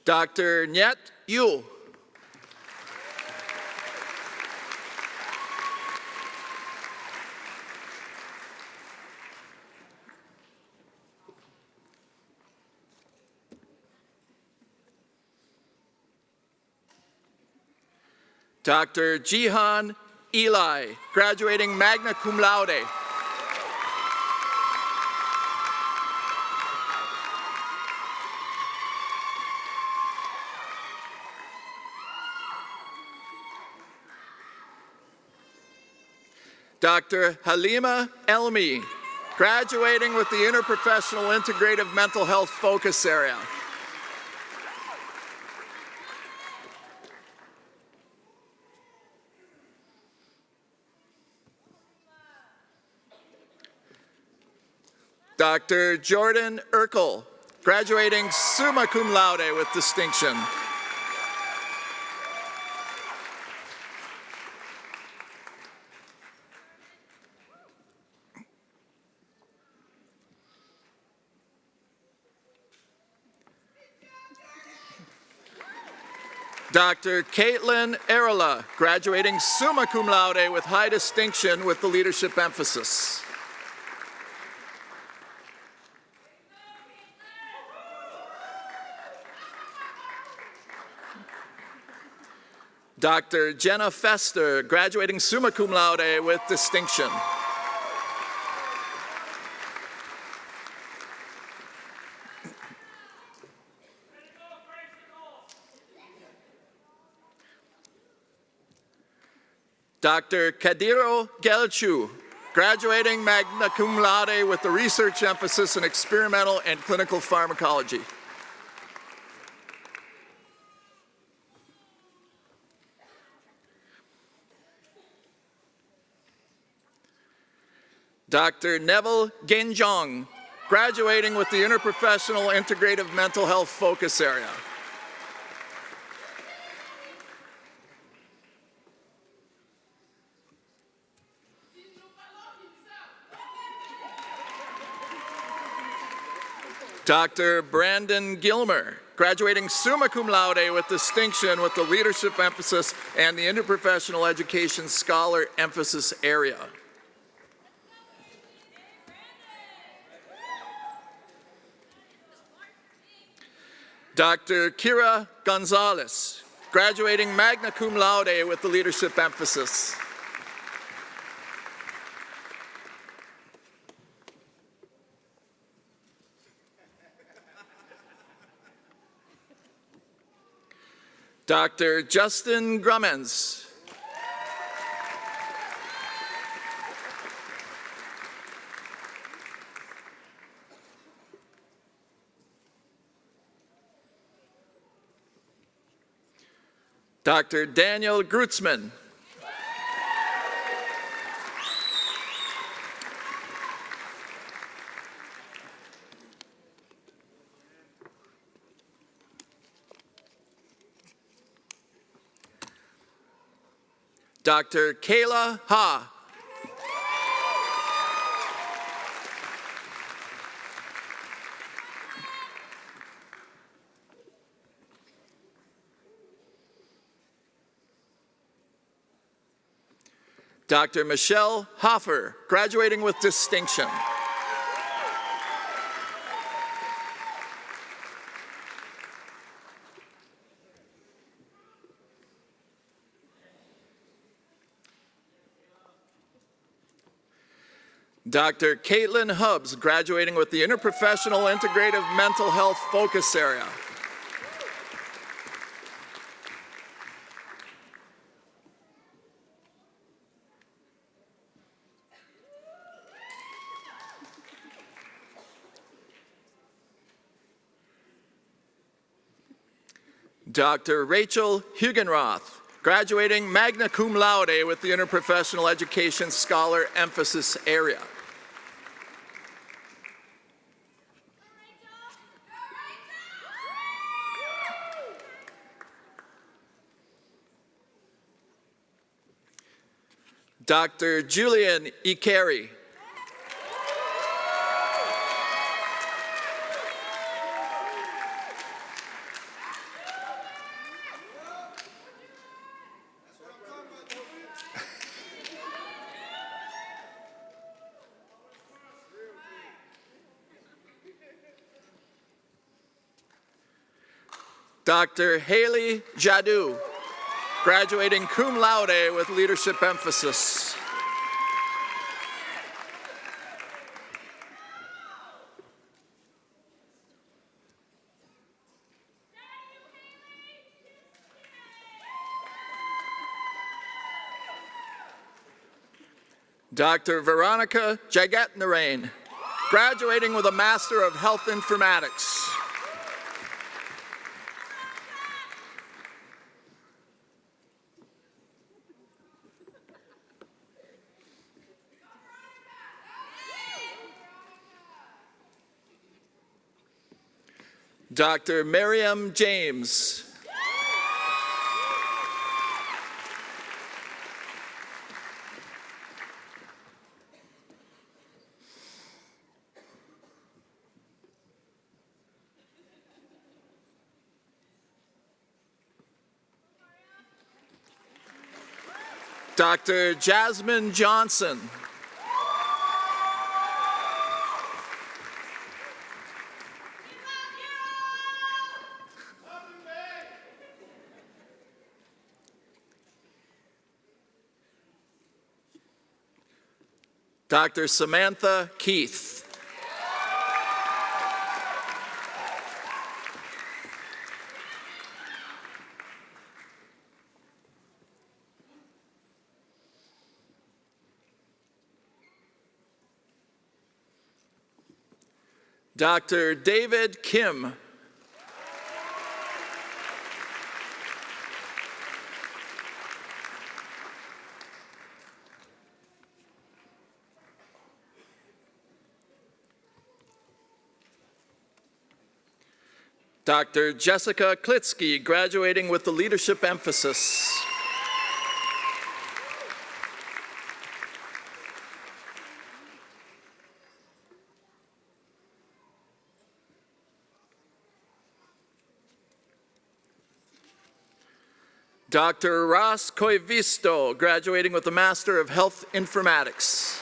Dr. Nyet Yu. Dr. Jihan Eli, graduating magna cum laude. Dr. Halima Elmi, graduating with the Interprofessional Integrative Mental Health Focus Area. Dr. Jordan Urkel, graduating summa cum laude with distinction. Dr. Caitlin Arola, graduating summa cum laude with high distinction with the leadership emphasis. Dr. Jenna Fester, graduating summa cum laude with distinction. Dr. Kadiro Gelchu, graduating magna cum laude with the research emphasis in experimental and clinical pharmacology. Dr. Neville Genjong, graduating with the Interprofessional Integrative Mental Health Focus Area. Dr. Brandon Gilmer, graduating summa cum laude with distinction with the leadership emphasis and the interprofessional education scholar emphasis area. Dr. Kira Gonzalez, graduating magna cum laude with the leadership emphasis. Dr. Justin Grummens, Dr. Daniel Grutzman, Dr. Kayla Ha, Dr. Michelle Hoffer, graduating with distinction. Dr. Caitlin Hubbs, graduating with the Interprofessional Integrative Mental Health Focus Area. Dr. Rachel Hugenroth, graduating magna cum laude with the Interprofessional Education Scholar Emphasis Area. Dr. Julian Ikeri, Dr. Haley Jadu, graduating cum laude with leadership emphasis. Dr. Veronica Jagatnarain, graduating with a Master of Health Informatics. Dr. Miriam James, Dr. Jasmine Johnson, Dr. Samantha Keith, Dr. David Kim. Dr. Jessica Klitsky, graduating with the leadership emphasis. Dr. Ross Koivisto, graduating with the Master of Health Informatics.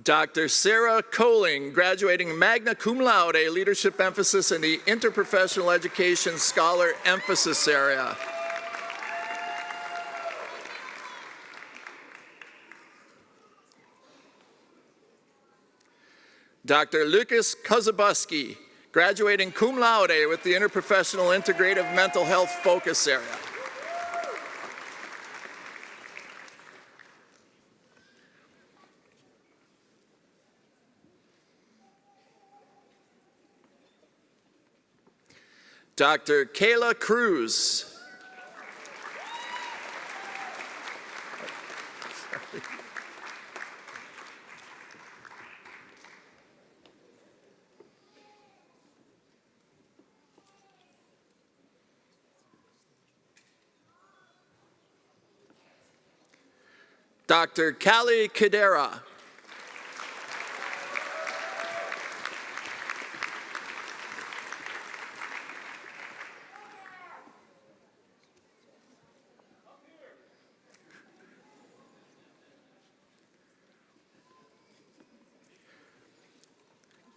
Dr. Sarah Coling, graduating magna cum laude, leadership emphasis in the interprofessional education scholar emphasis area. Dr. Lucas Kozabuski, graduating cum laude with the interprofessional integrative mental health focus area. Dr. Kayla Cruz. Dr. Callie Kedera.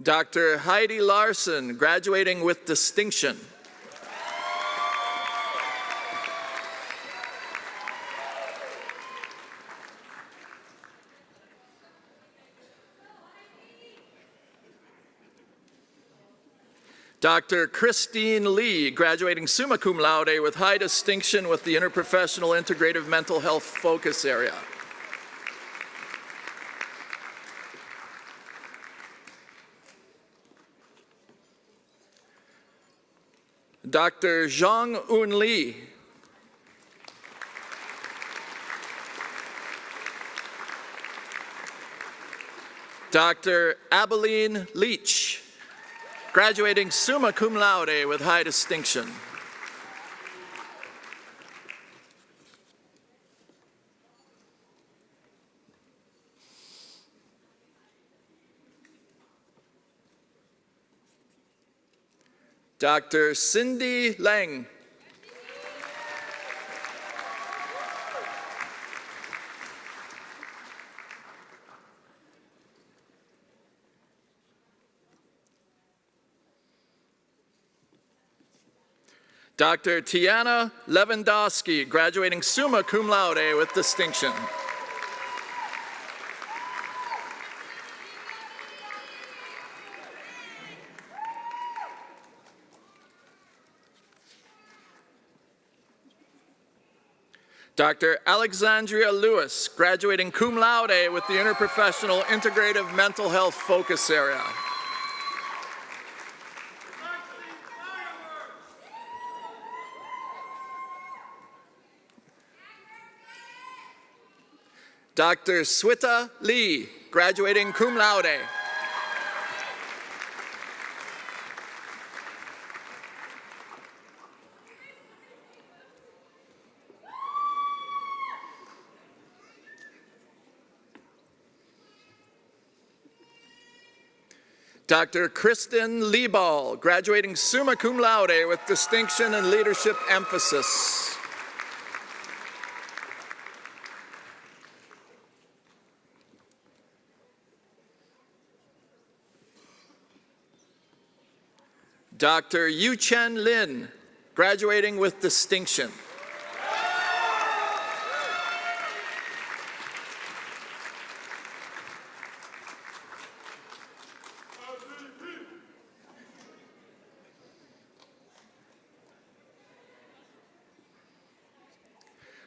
Dr. Heidi Larson, graduating with distinction. Dr. Christine Lee, graduating summa cum laude with high distinction with the interprofessional integrative mental health focus area. Dr. Zhang-Un Lee. Dr. Abilene Leach, graduating summa cum laude with high distinction. Dr. Cindy Lang. Dr. Tiana Lewandowski, graduating summa cum laude with distinction. Dr. Alexandria Lewis, graduating cum laude with the interprofessional integrative mental health focus area. Dr. Swita Lee, graduating cum laude. Dr. Kristen Lieball, graduating summa cum laude with distinction and leadership emphasis. Dr. Yu-Chen Lin, graduating with distinction.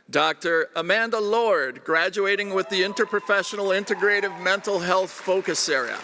Dr. Amanda Lord, graduating with the Interprofessional Integrative Mental Health Focus Area.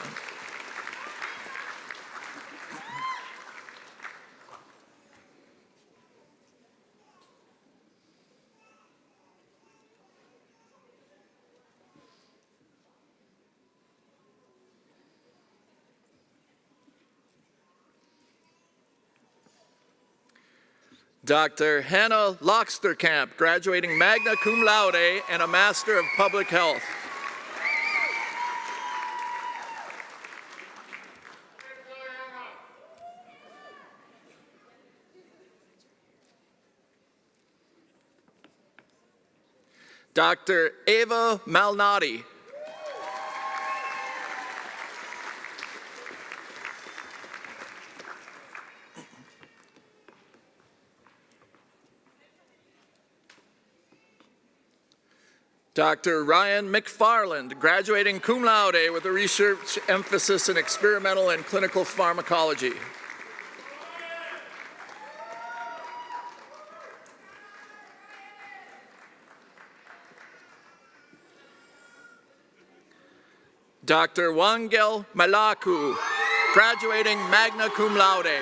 Dr. Hannah Lochsterkamp, graduating magna cum laude and a Master of Public Health. Dr. Ava Malnati. Dr. Ryan McFarland, graduating cum laude with a research emphasis in experimental and clinical pharmacology. Dr. Wangel Malaku, graduating magna cum laude.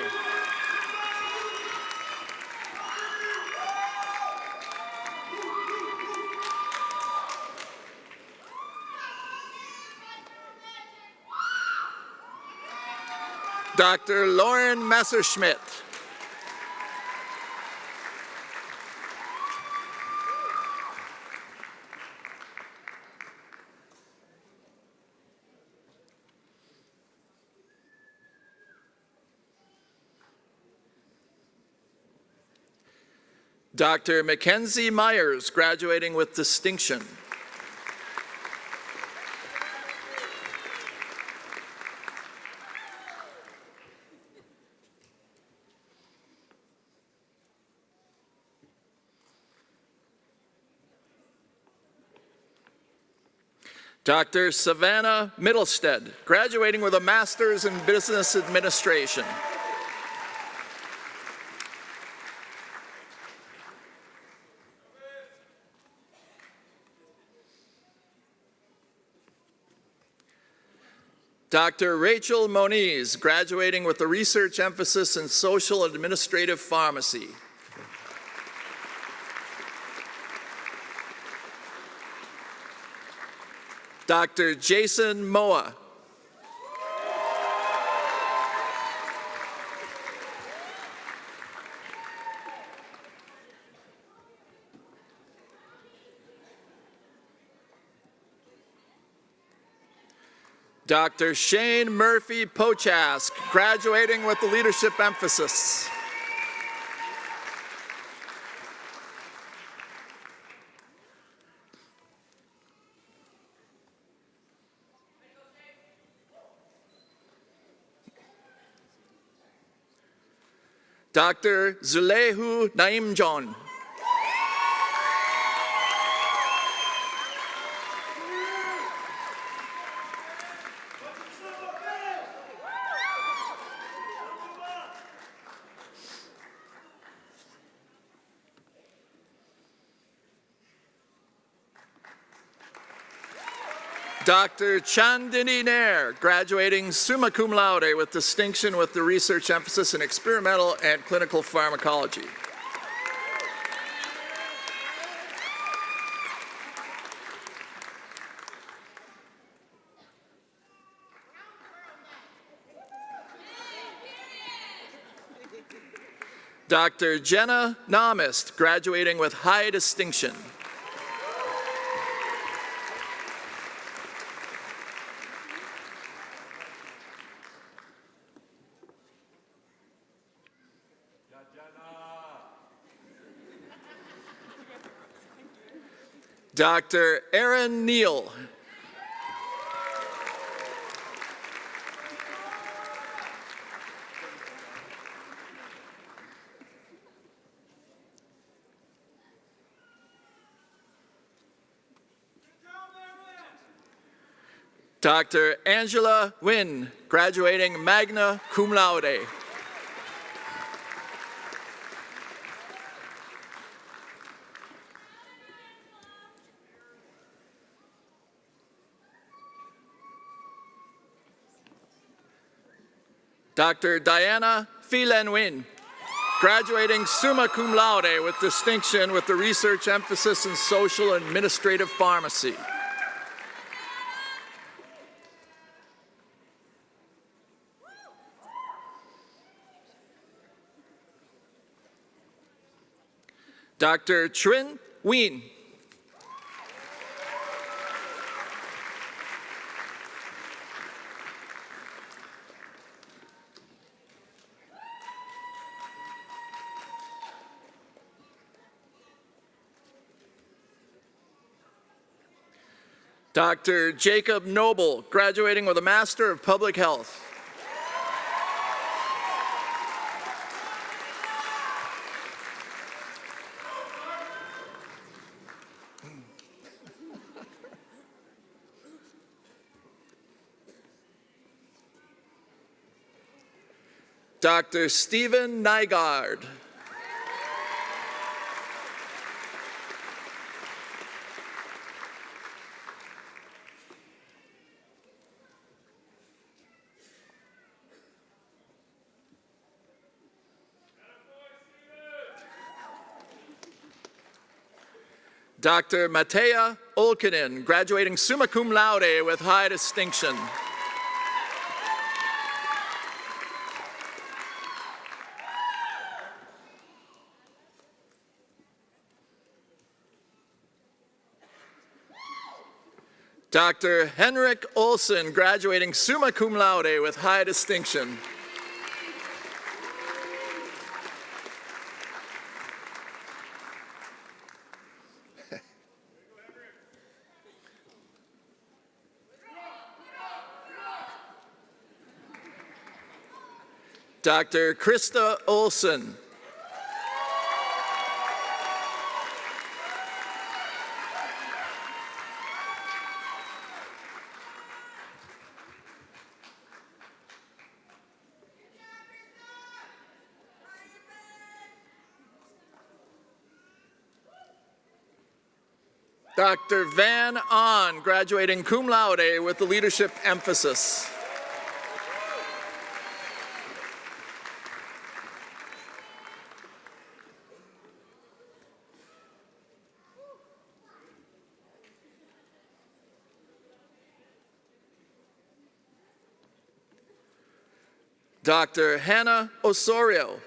Dr. Lauren Messerschmidt. Dr. Mackenzie Myers, graduating with distinction. Dr. Savannah Middlestead, graduating with a Master's in Business Administration. Dr. Rachel Moniz, graduating with a research emphasis in social administrative pharmacy. Dr. Jason Moa. Dr. Shane Murphy Pochask, graduating with the leadership emphasis. Dr. Zulehu Naim John. Dr. Chandini Nair, graduating summa cum laude with distinction with the research emphasis in experimental and clinical pharmacology. Dr. Jenna Namist, graduating with high distinction. Dr. Aaron Neal. Dr. Angela Wynn, graduating magna cum laude. Dr. Diana Philenwin, graduating summa cum laude with distinction with the research emphasis in social and administrative pharmacy. Dr. Trin Wien, Dr. Jacob Noble, graduating with a Master of Public Health. Dr. Stephen Nygaard. Dr. Matea Olkinen, graduating summa cum laude with high distinction. Dr. Henrik Olsen, graduating summa cum laude with high distinction. Dr. Krista Olsen. Dr. Van On, graduating cum laude with the leadership emphasis. Dr. Hannah Osorio.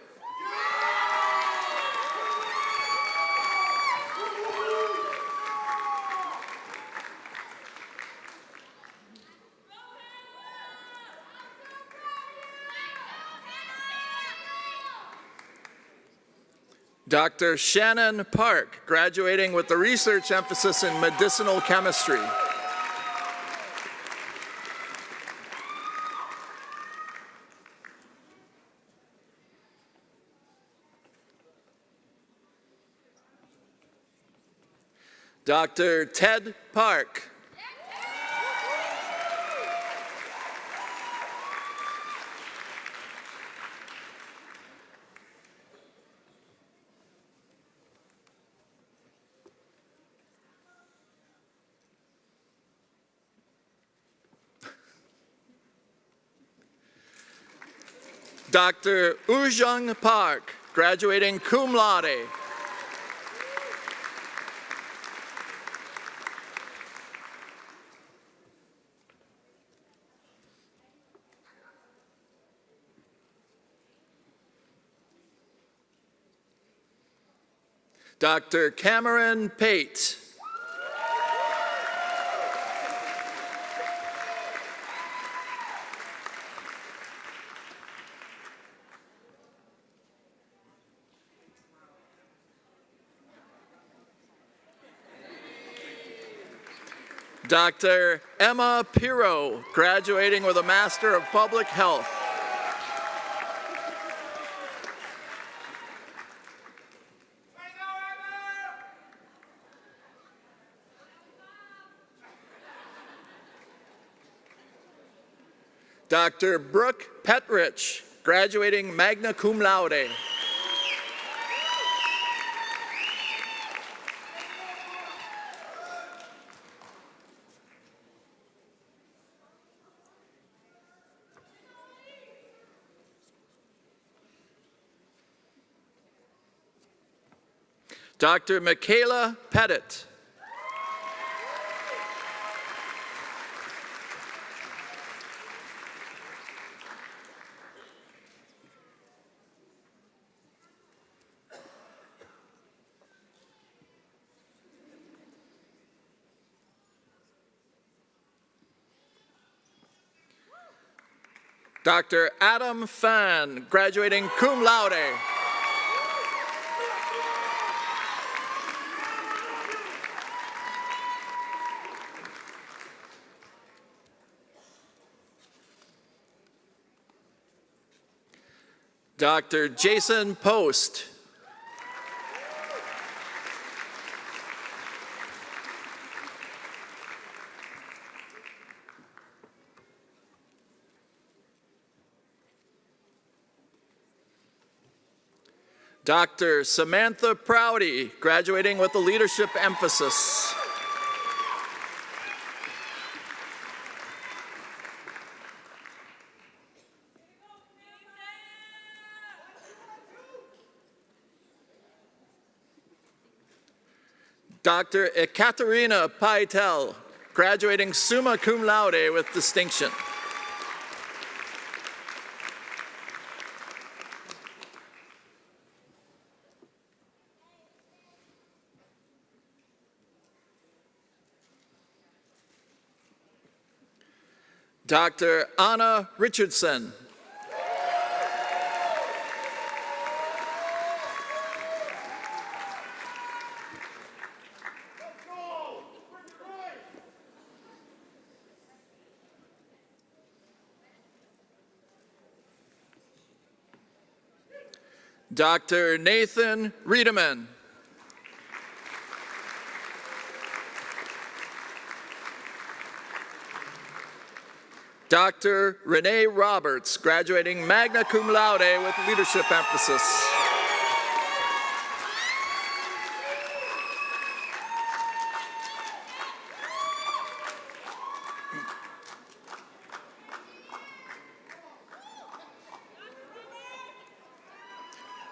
Dr. Shannon Park, graduating with the research emphasis in medicinal chemistry. Dr. Ted Park. Dr. Ujung Park, graduating cum laude. Dr. Cameron Pate. Dr. Emma Pirro, graduating with a Master of Public Health. Dr. Brooke Petrich, graduating magna cum laude. Dr. Michaela Pettit. Dr. Adam Fan, graduating cum laude. Dr. Jason Post. Dr. Samantha Prouty, graduating with a leadership emphasis. Dr. Ekaterina Paitel, graduating summa cum laude with distinction. Dr. Anna Richardson. Dr. Nathan Riedemann. Dr. Renee Roberts, graduating magna cum laude with leadership emphasis.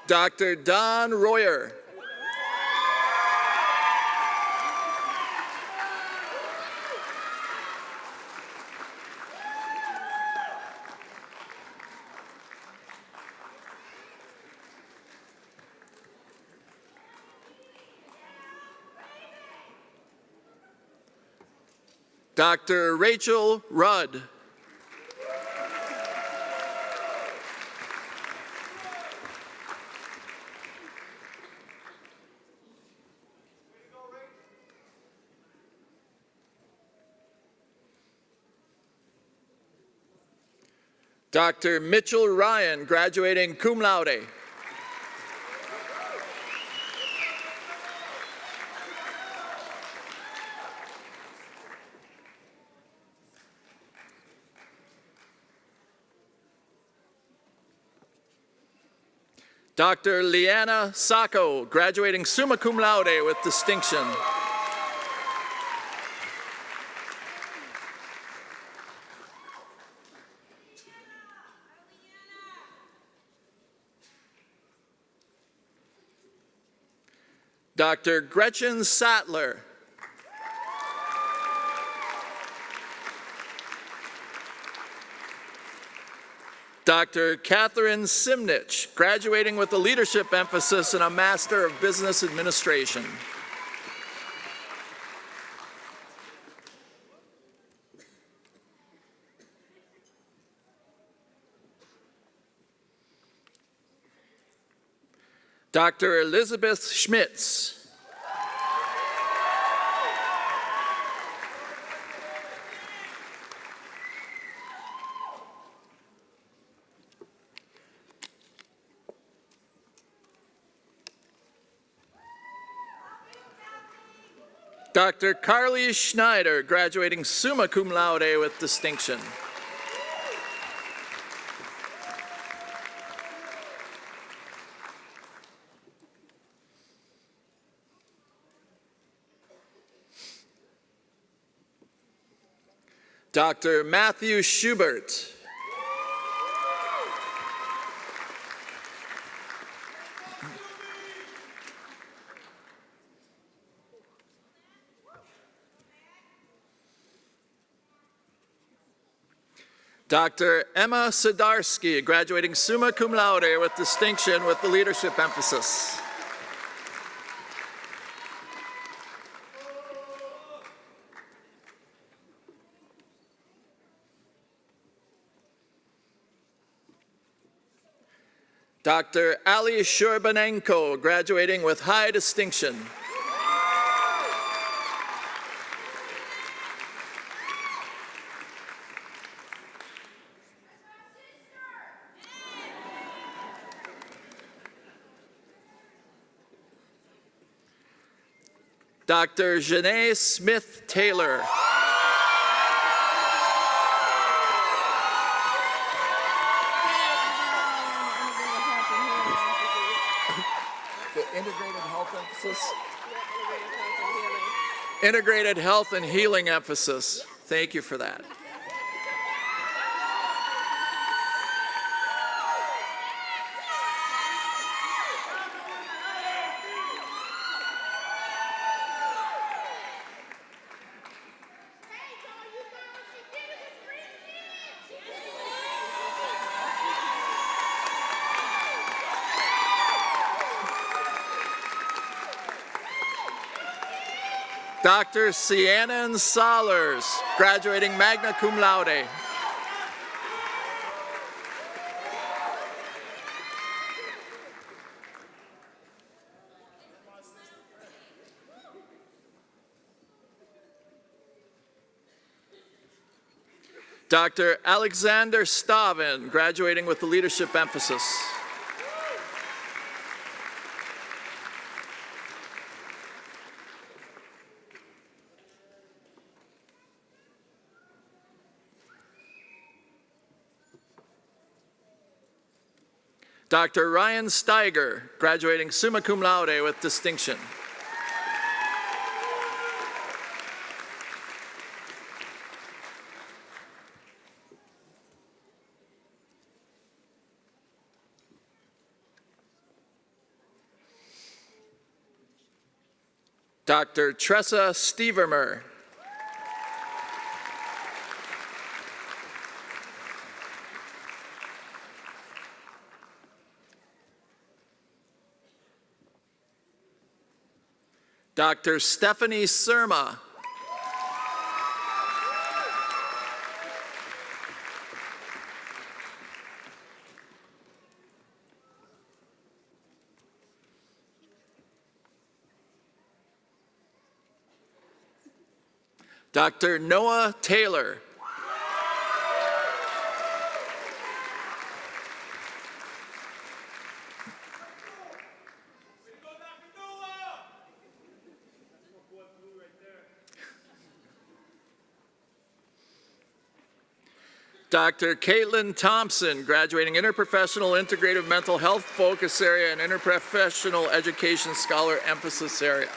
Dr. Don Royer. Dr. Rachel Rudd. Dr. Mitchell Ryan, graduating cum laude. Dr. Leanna Sacco, graduating summa cum laude with distinction. Dr. Gretchen Sattler. Dr. Catherine Simnich, graduating with a leadership emphasis and a Master of Business Administration. Dr. Elizabeth Schmitz. Dr. Carly Schneider, graduating summa cum laude with distinction. Dr. Matthew Schubert. Dr. Emma Sidarsky, graduating summa cum laude with distinction with the leadership emphasis. Dr. Ali Shurbanenko, graduating with high distinction. Dr. Janae Smith-Taylor. The integrated health emphasis? Integrated health and healing emphasis. Thank you for that. Dr. Sienna Solers, graduating magna cum laude. Dr. Alexander Stavin, graduating with the leadership emphasis. Dr. Ryan Steiger, graduating summa cum laude with distinction. Dr. Tressa Stevermer. Dr. Stephanie Surma. Dr. Noah Taylor. Dr. Caitlin Thompson, graduating interprofessional integrative mental health focus area and interprofessional education scholar emphasis area.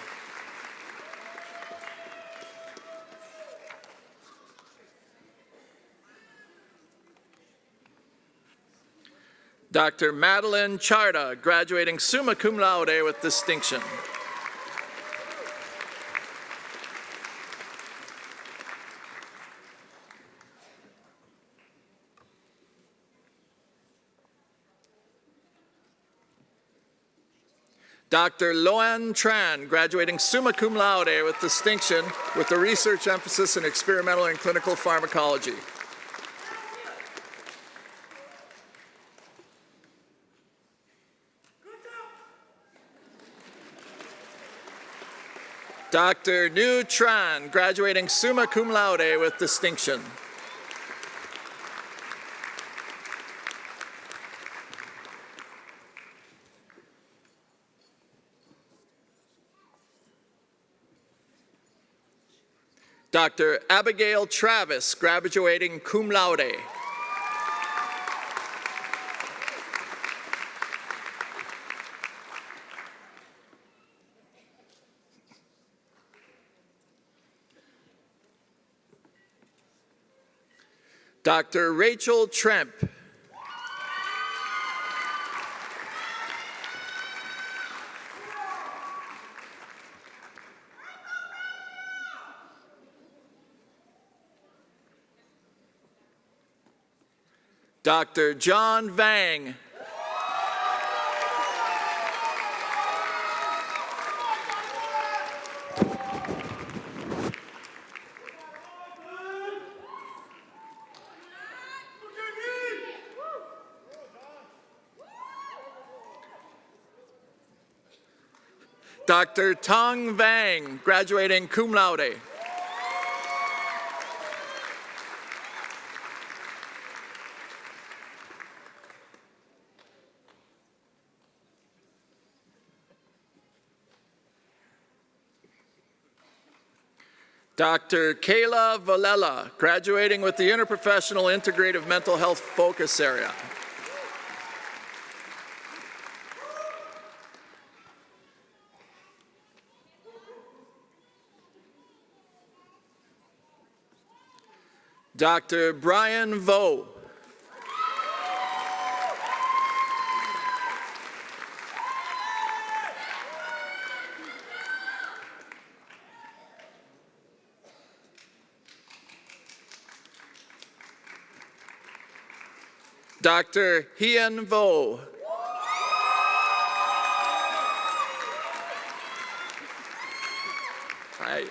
Dr. Madeline Charda, graduating summa cum laude with distinction. Dr. Loan Tran, graduating summa cum laude with distinction with the research emphasis in experimental and clinical pharmacology. Dr. Nu Tran, graduating summa cum laude with distinction. Dr. Abigail Travis, graduating cum laude. Dr. Rachel Tremp. Dr. John Vang. Dr. Tong Vang, graduating cum laude. Dr. Kayla Valela, graduating with the Interprofessional Integrative Mental Health Focus Area. Dr. Brian Vo. Dr. Hien Vo. Hi.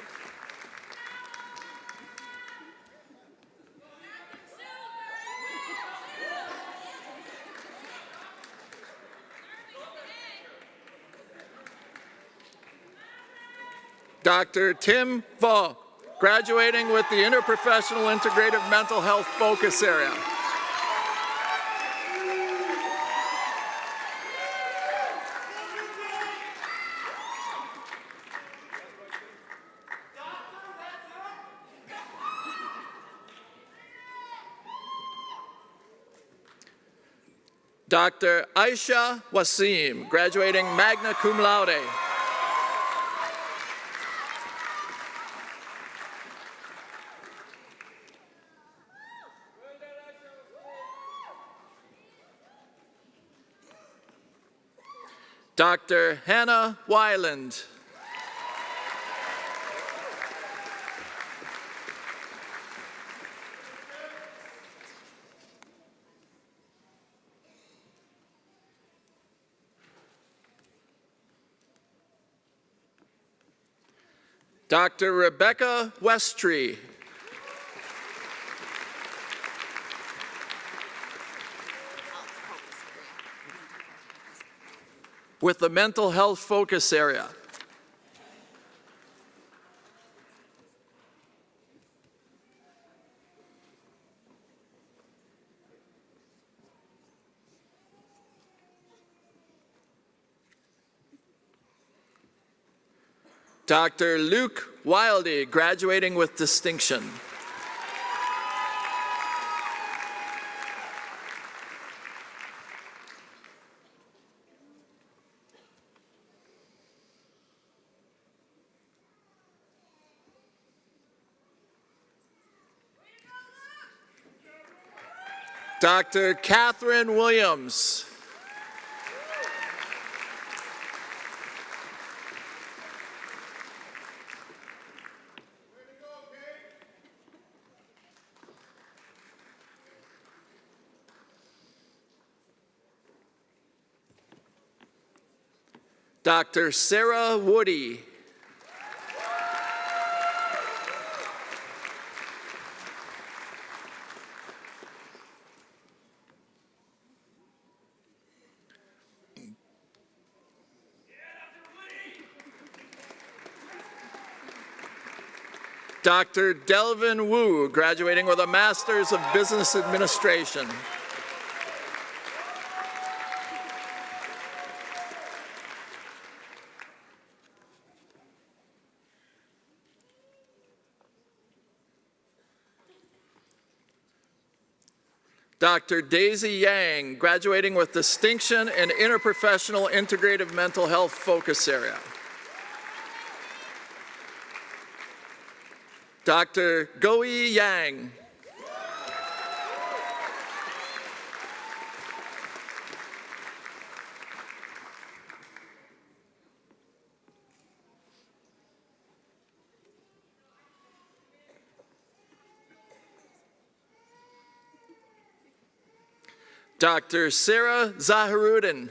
Dr. Tim Vo, graduating with the Interprofessional Integrative Mental Health Focus Area. Dr. Aisha Wasim, graduating magna cum laude. Dr. Hannah Weiland. Dr. Rebecca Westtree. With the Mental Health Focus Area. Dr. Luke Wildy, graduating with distinction. Dr. Catherine Williams. Dr. Sarah Woody. Dr. Delvin Wu, graduating with a Master's of Business Administration. Dr. Daisy Yang, graduating with distinction in Interprofessional Integrative Mental Health Focus Area. Dr. Goi Yang. Dr. Sarah Zaharuddin.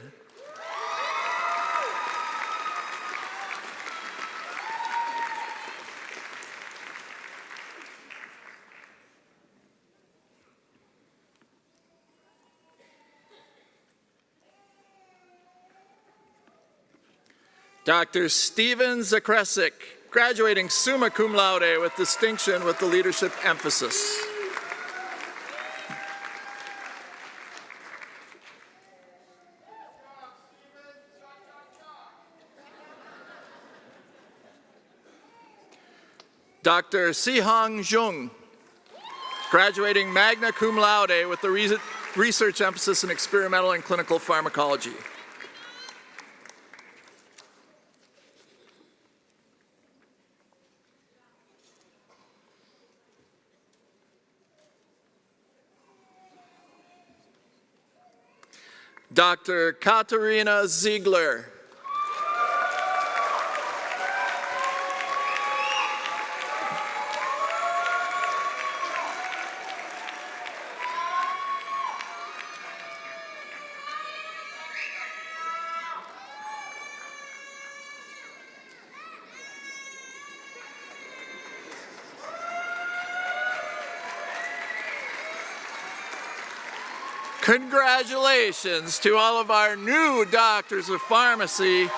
Dr. Steven Zakresik, graduating summa cum laude with distinction with the leadership emphasis. Dr. Sihong Jung, graduating magna cum laude with the research emphasis in experimental and clinical pharmacology. Dr. Katarina Ziegler. Congratulations to all of our new doctors of pharmacy.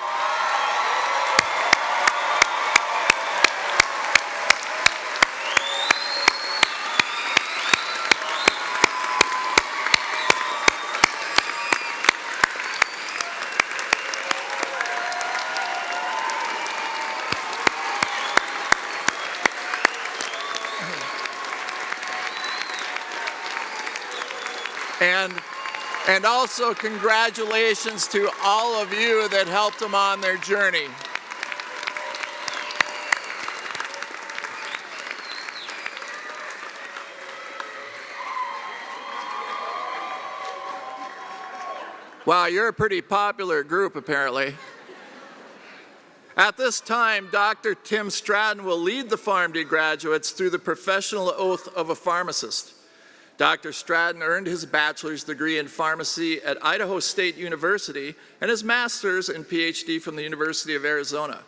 And also congratulations to all of you that helped them on their journey. Wow, you're a pretty popular group apparently. At this time, Dr. Tim Stratton will lead the PharmD graduates through the professional oath of a pharmacist. Dr. Stratton earned his bachelor's degree in pharmacy at Idaho State University and his master's and PhD from the University of Arizona.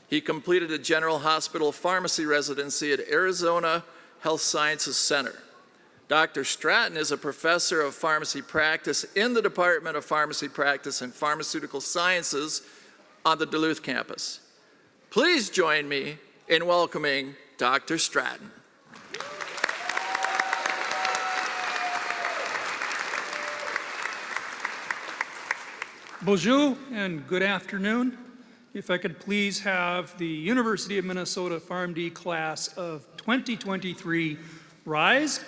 He completed a general hospital pharmacy residency at Arizona Health Sciences Center. Dr. Stratton is a professor of pharmacy practice in the Department of Pharmacy Practice and Pharmaceutical Sciences on the Duluth campus. Please join me in welcoming Dr. Stratton. Bonjour and good afternoon. If I could please have the University of Minnesota PharmD class of 2023 rise.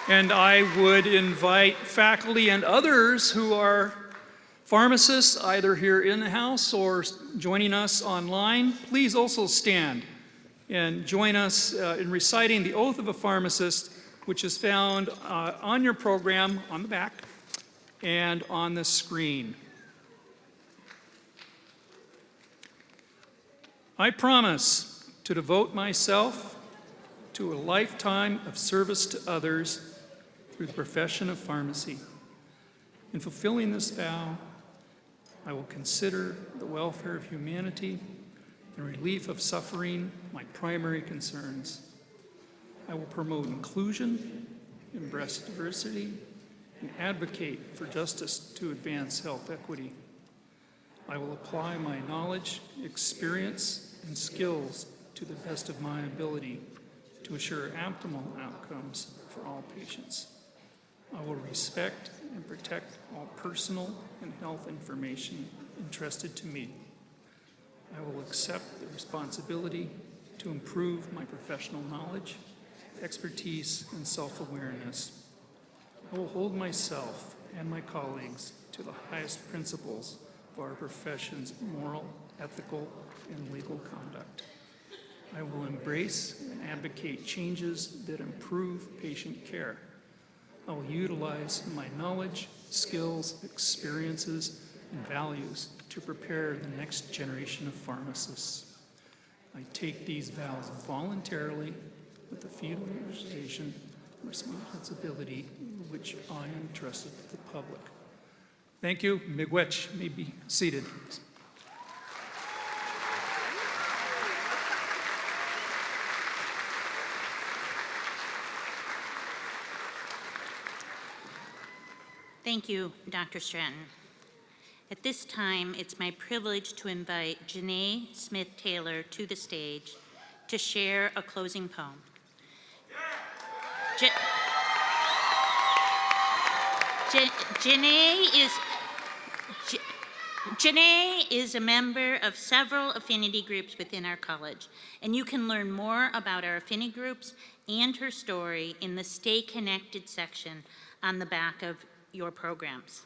And I would invite faculty and others who are pharmacists, either here in the house or joining us online, please also stand and join us in reciting the oath of a pharmacist, which is found on your program on the back and on the screen. I promise to devote myself to a lifetime of service to others through the profession of pharmacy. In fulfilling this vow, I will consider the welfare of humanity and relief of suffering my primary concerns. I will promote inclusion, embrace diversity, and advocate for justice to advance health equity. I will apply my knowledge, experience, and skills to the best of my ability to assure optimal outcomes for all patients. I will respect and protect all personal and health information entrusted to me. I will accept the responsibility to improve my professional knowledge, expertise, and self-awareness. I will hold myself and my colleagues to the highest principles of our profession's moral, ethical, and legal conduct. I will embrace and advocate changes that improve patient care. I will utilize my knowledge, skills, experiences, and values to prepare the next generation of pharmacists. I take these vows voluntarily with the fidelization and responsibility which I am entrusted to the public. Thank you. Miigwech may be seated. Thank you, Dr. Stratton. At this time, it's my privilege to invite Janae Smith-Taylor to the stage to share a closing poem. Janae is a member of several affinity groups within our college, and you can learn more about our affinity groups and her story in the Stay Connected section on the back of your programs.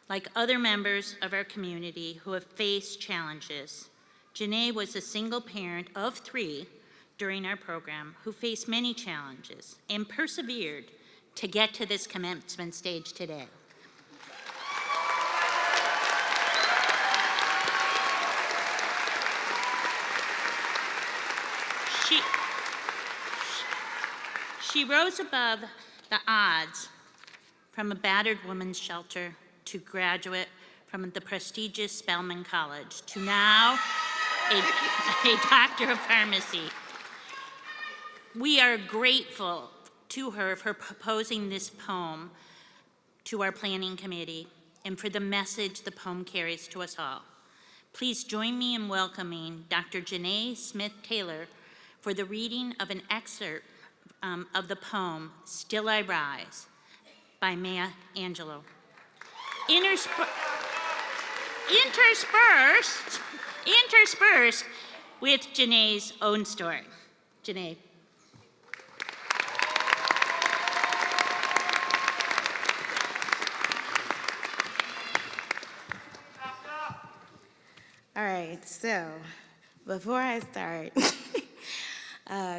Like other members of our community who have faced challenges, Janae was a single parent of 3 during our program who faced many challenges and persevered to get to this commencement stage today. She rose above the odds from a battered women's shelter to graduate from the prestigious Spelman College to now a doctor of pharmacy. We are grateful to her for proposing this poem to our planning committee and for the message the poem carries to us all. Please join me in welcoming Dr. Janae Smith-Taylor for the reading of an excerpt of the poem, Still I Rise, by Maya Angelou. Interspersed with Janae's own story. Janae. All right, so before I start,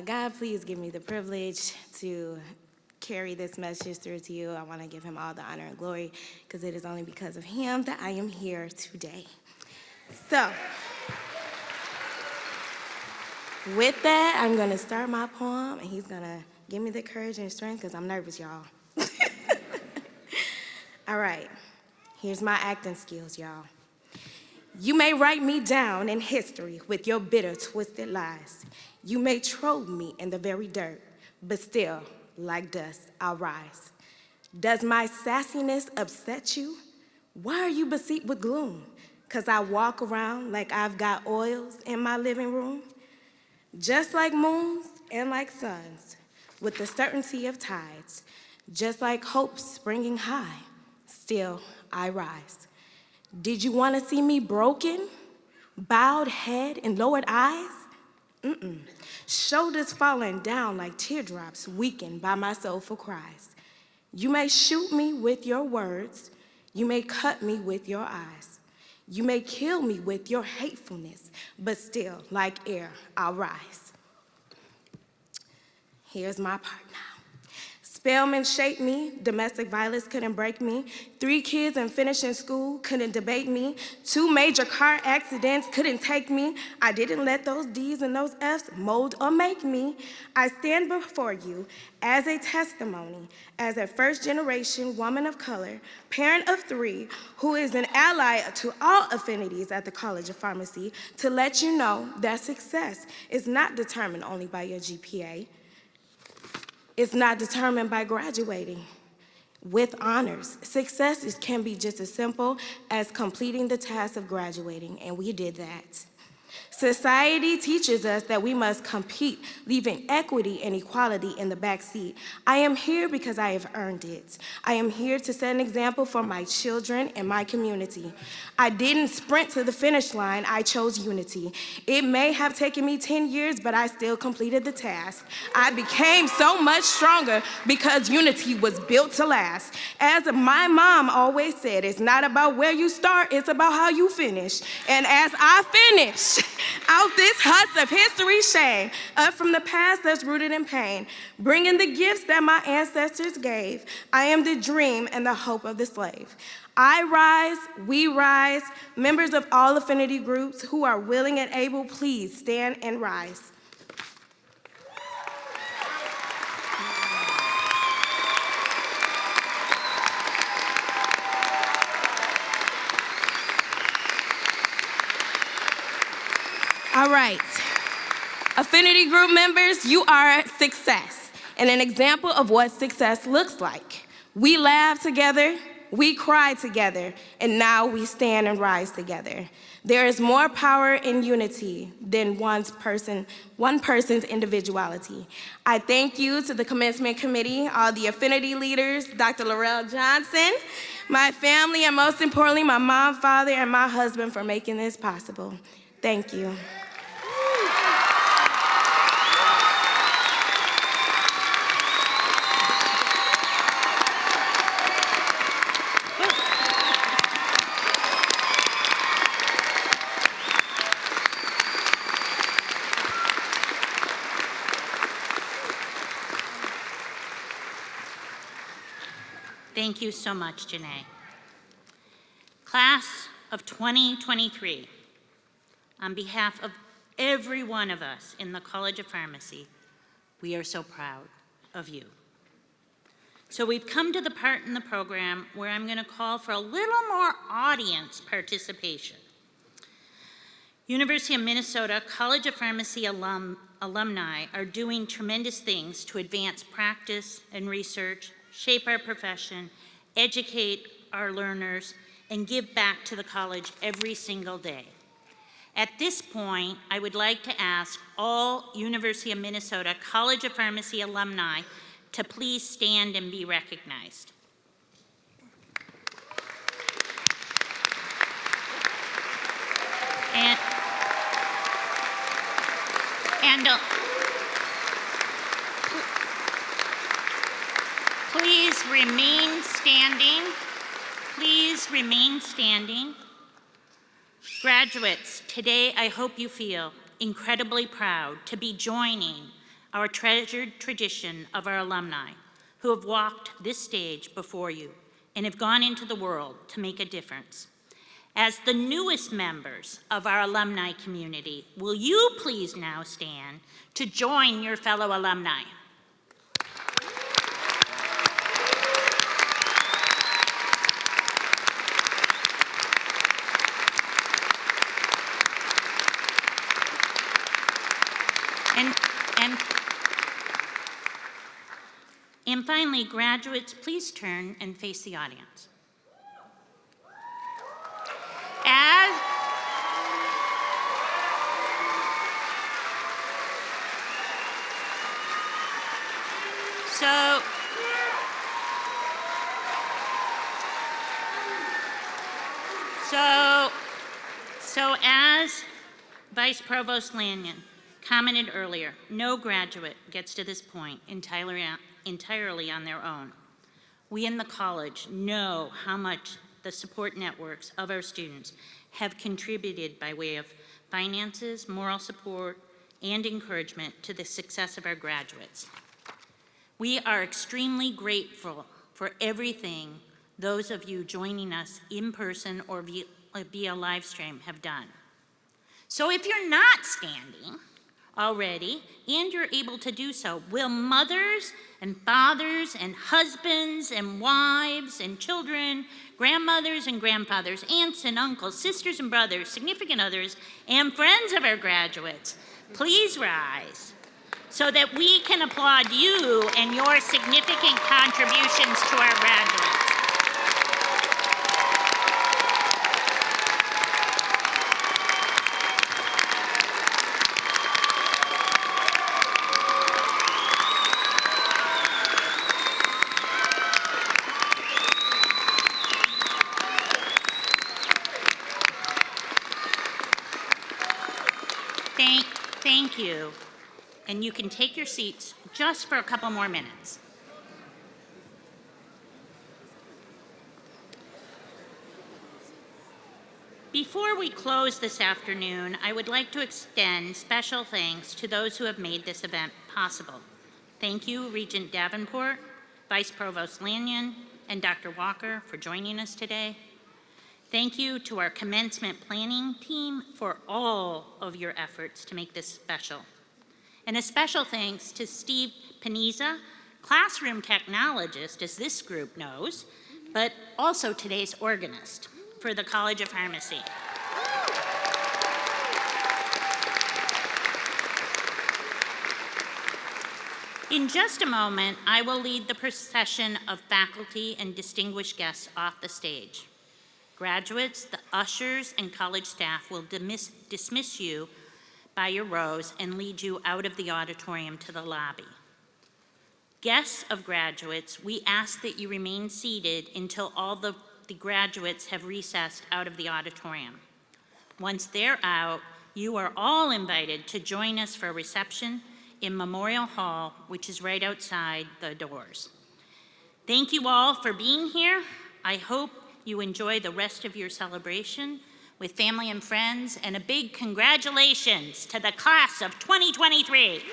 God, please give me the privilege to carry this message through to you. I want to give him all the honor and glory because it is only because of him that I am here today. So, with that, I'm going to start my poem, and he's going to give me the courage and strength because I'm nervous, y'all. All right, here's my acting skills, y'all. You may write me down in history with your bitter, twisted lies. You may troll me in the very dirt, but still, like dust, I'll rise. Does my sassiness upset you? Why are you beset with gloom? 'Cause I walk around like I've got oils in my living room? Just like moons and like suns, with the certainty of tides, just like hope springing high, still I rise. Did you want to see me broken, bowed head and lowered eyes? Shoulders falling down like teardrops, weakened by my soulful cries. You may shoot me with your words, you may cut me with your eyes. You may kill me with your hatefulness, but still, like air, I'll rise. Here's my part now. Spelman shaped me, domestic violence couldn't break me. 3 kids and finishing school couldn't debate me. 2 major car accidents couldn't take me. I didn't let those D's and those F's mold or make me. I stand before you as a testimony, as a first-generation woman of color, parent of 3, who is an ally to all affinities at the College of Pharmacy, to let you know that success is not determined only by your GPA. It's not determined by graduating with honors. Success can be just as simple as completing the task of graduating, and we did that. Society teaches us that we must compete, leaving equity and equality in the backseat. I am here because I have earned it. I am here to set an example for my children and my community. I didn't sprint to the finish line, I chose unity. It may have taken me 10 years, but I still completed the task. I became so much stronger because unity was built to last. As my mom always said, it's not about where you start, it's about how you finish. And as I finish, out this husk of history shame, up from the past that's rooted in pain, bringing the gifts that my ancestors gave. I am the dream and the hope of the slave. I rise, we rise, members of all affinity groups who are willing and able, please stand and rise. right. Affinity group members, you are success and an example of what success looks like. We laugh together, we cry together, and now we stand and rise together. There is more power in unity than one person's individuality. I thank you to the Commencement Committee, all the affinity leaders, Dr. Laurel Johnson, my family, and most importantly, my mom, father, and my husband for making this possible. Thank you. Thank you so much, Janae. Class of 2023, on behalf of every one of us in the College of Pharmacy, we are so proud of you. So we've come to the part in the program where I'm going to call for a little more audience participation. University of Minnesota College of Pharmacy alumni are doing tremendous things to advance practice and research, shape our profession, educate our learners, and give back to the college every single day. At this point, I would like to ask all University of Minnesota College of Pharmacy alumni to please stand and be recognized. And please remain standing. Please remain standing. Graduates, today I hope you feel incredibly proud to be joining our treasured tradition of our alumni who have walked this stage before you and have gone into the world to make a difference. As the newest members of our alumni community, will you please now stand to join your fellow alumni? And finally, graduates, please turn and face the audience. So as Vice Provost Lanyon commented earlier, no graduate gets to this point entirely on their own. We in the college know how much the support networks of our students have contributed by way of finances, moral support, and encouragement to the success of our graduates. We are extremely grateful for everything those of you joining us in person or via live stream have done. So if you're not standing already and you're able to do so, will mothers and fathers and husbands and wives and children, grandmothers and grandfathers, aunts and uncles, sisters and brothers, significant others, and friends of our graduates, please rise so that we can applaud you and your significant contributions to our graduates. Thank you. And you can take your seats just for a couple more minutes. Before we close this afternoon, I would like to extend special thanks to those who have made this event possible. Thank you, Regent Davenport, Vice Provost Lanyon, and Dr. Walker for joining us today. Thank you to our commencement planning team for all of your efforts to make this special. And a special thanks to Steve Paniza, classroom technologist, as this group knows, but also today's organist for the College of Pharmacy. In just a moment, I will lead the procession of faculty and distinguished guests off the stage. Graduates, the ushers, and college staff will dismiss you by your rows and lead you out of the auditorium to the lobby. Guests of graduates, we ask that you remain seated until all the graduates have recessed out of the auditorium. Once they're out, you are all invited to join us for a reception in Memorial Hall, which is right outside the doors. Thank you all for being here. I hope you enjoy the rest of your celebration with family and friends, and a big congratulations to the class of 2023.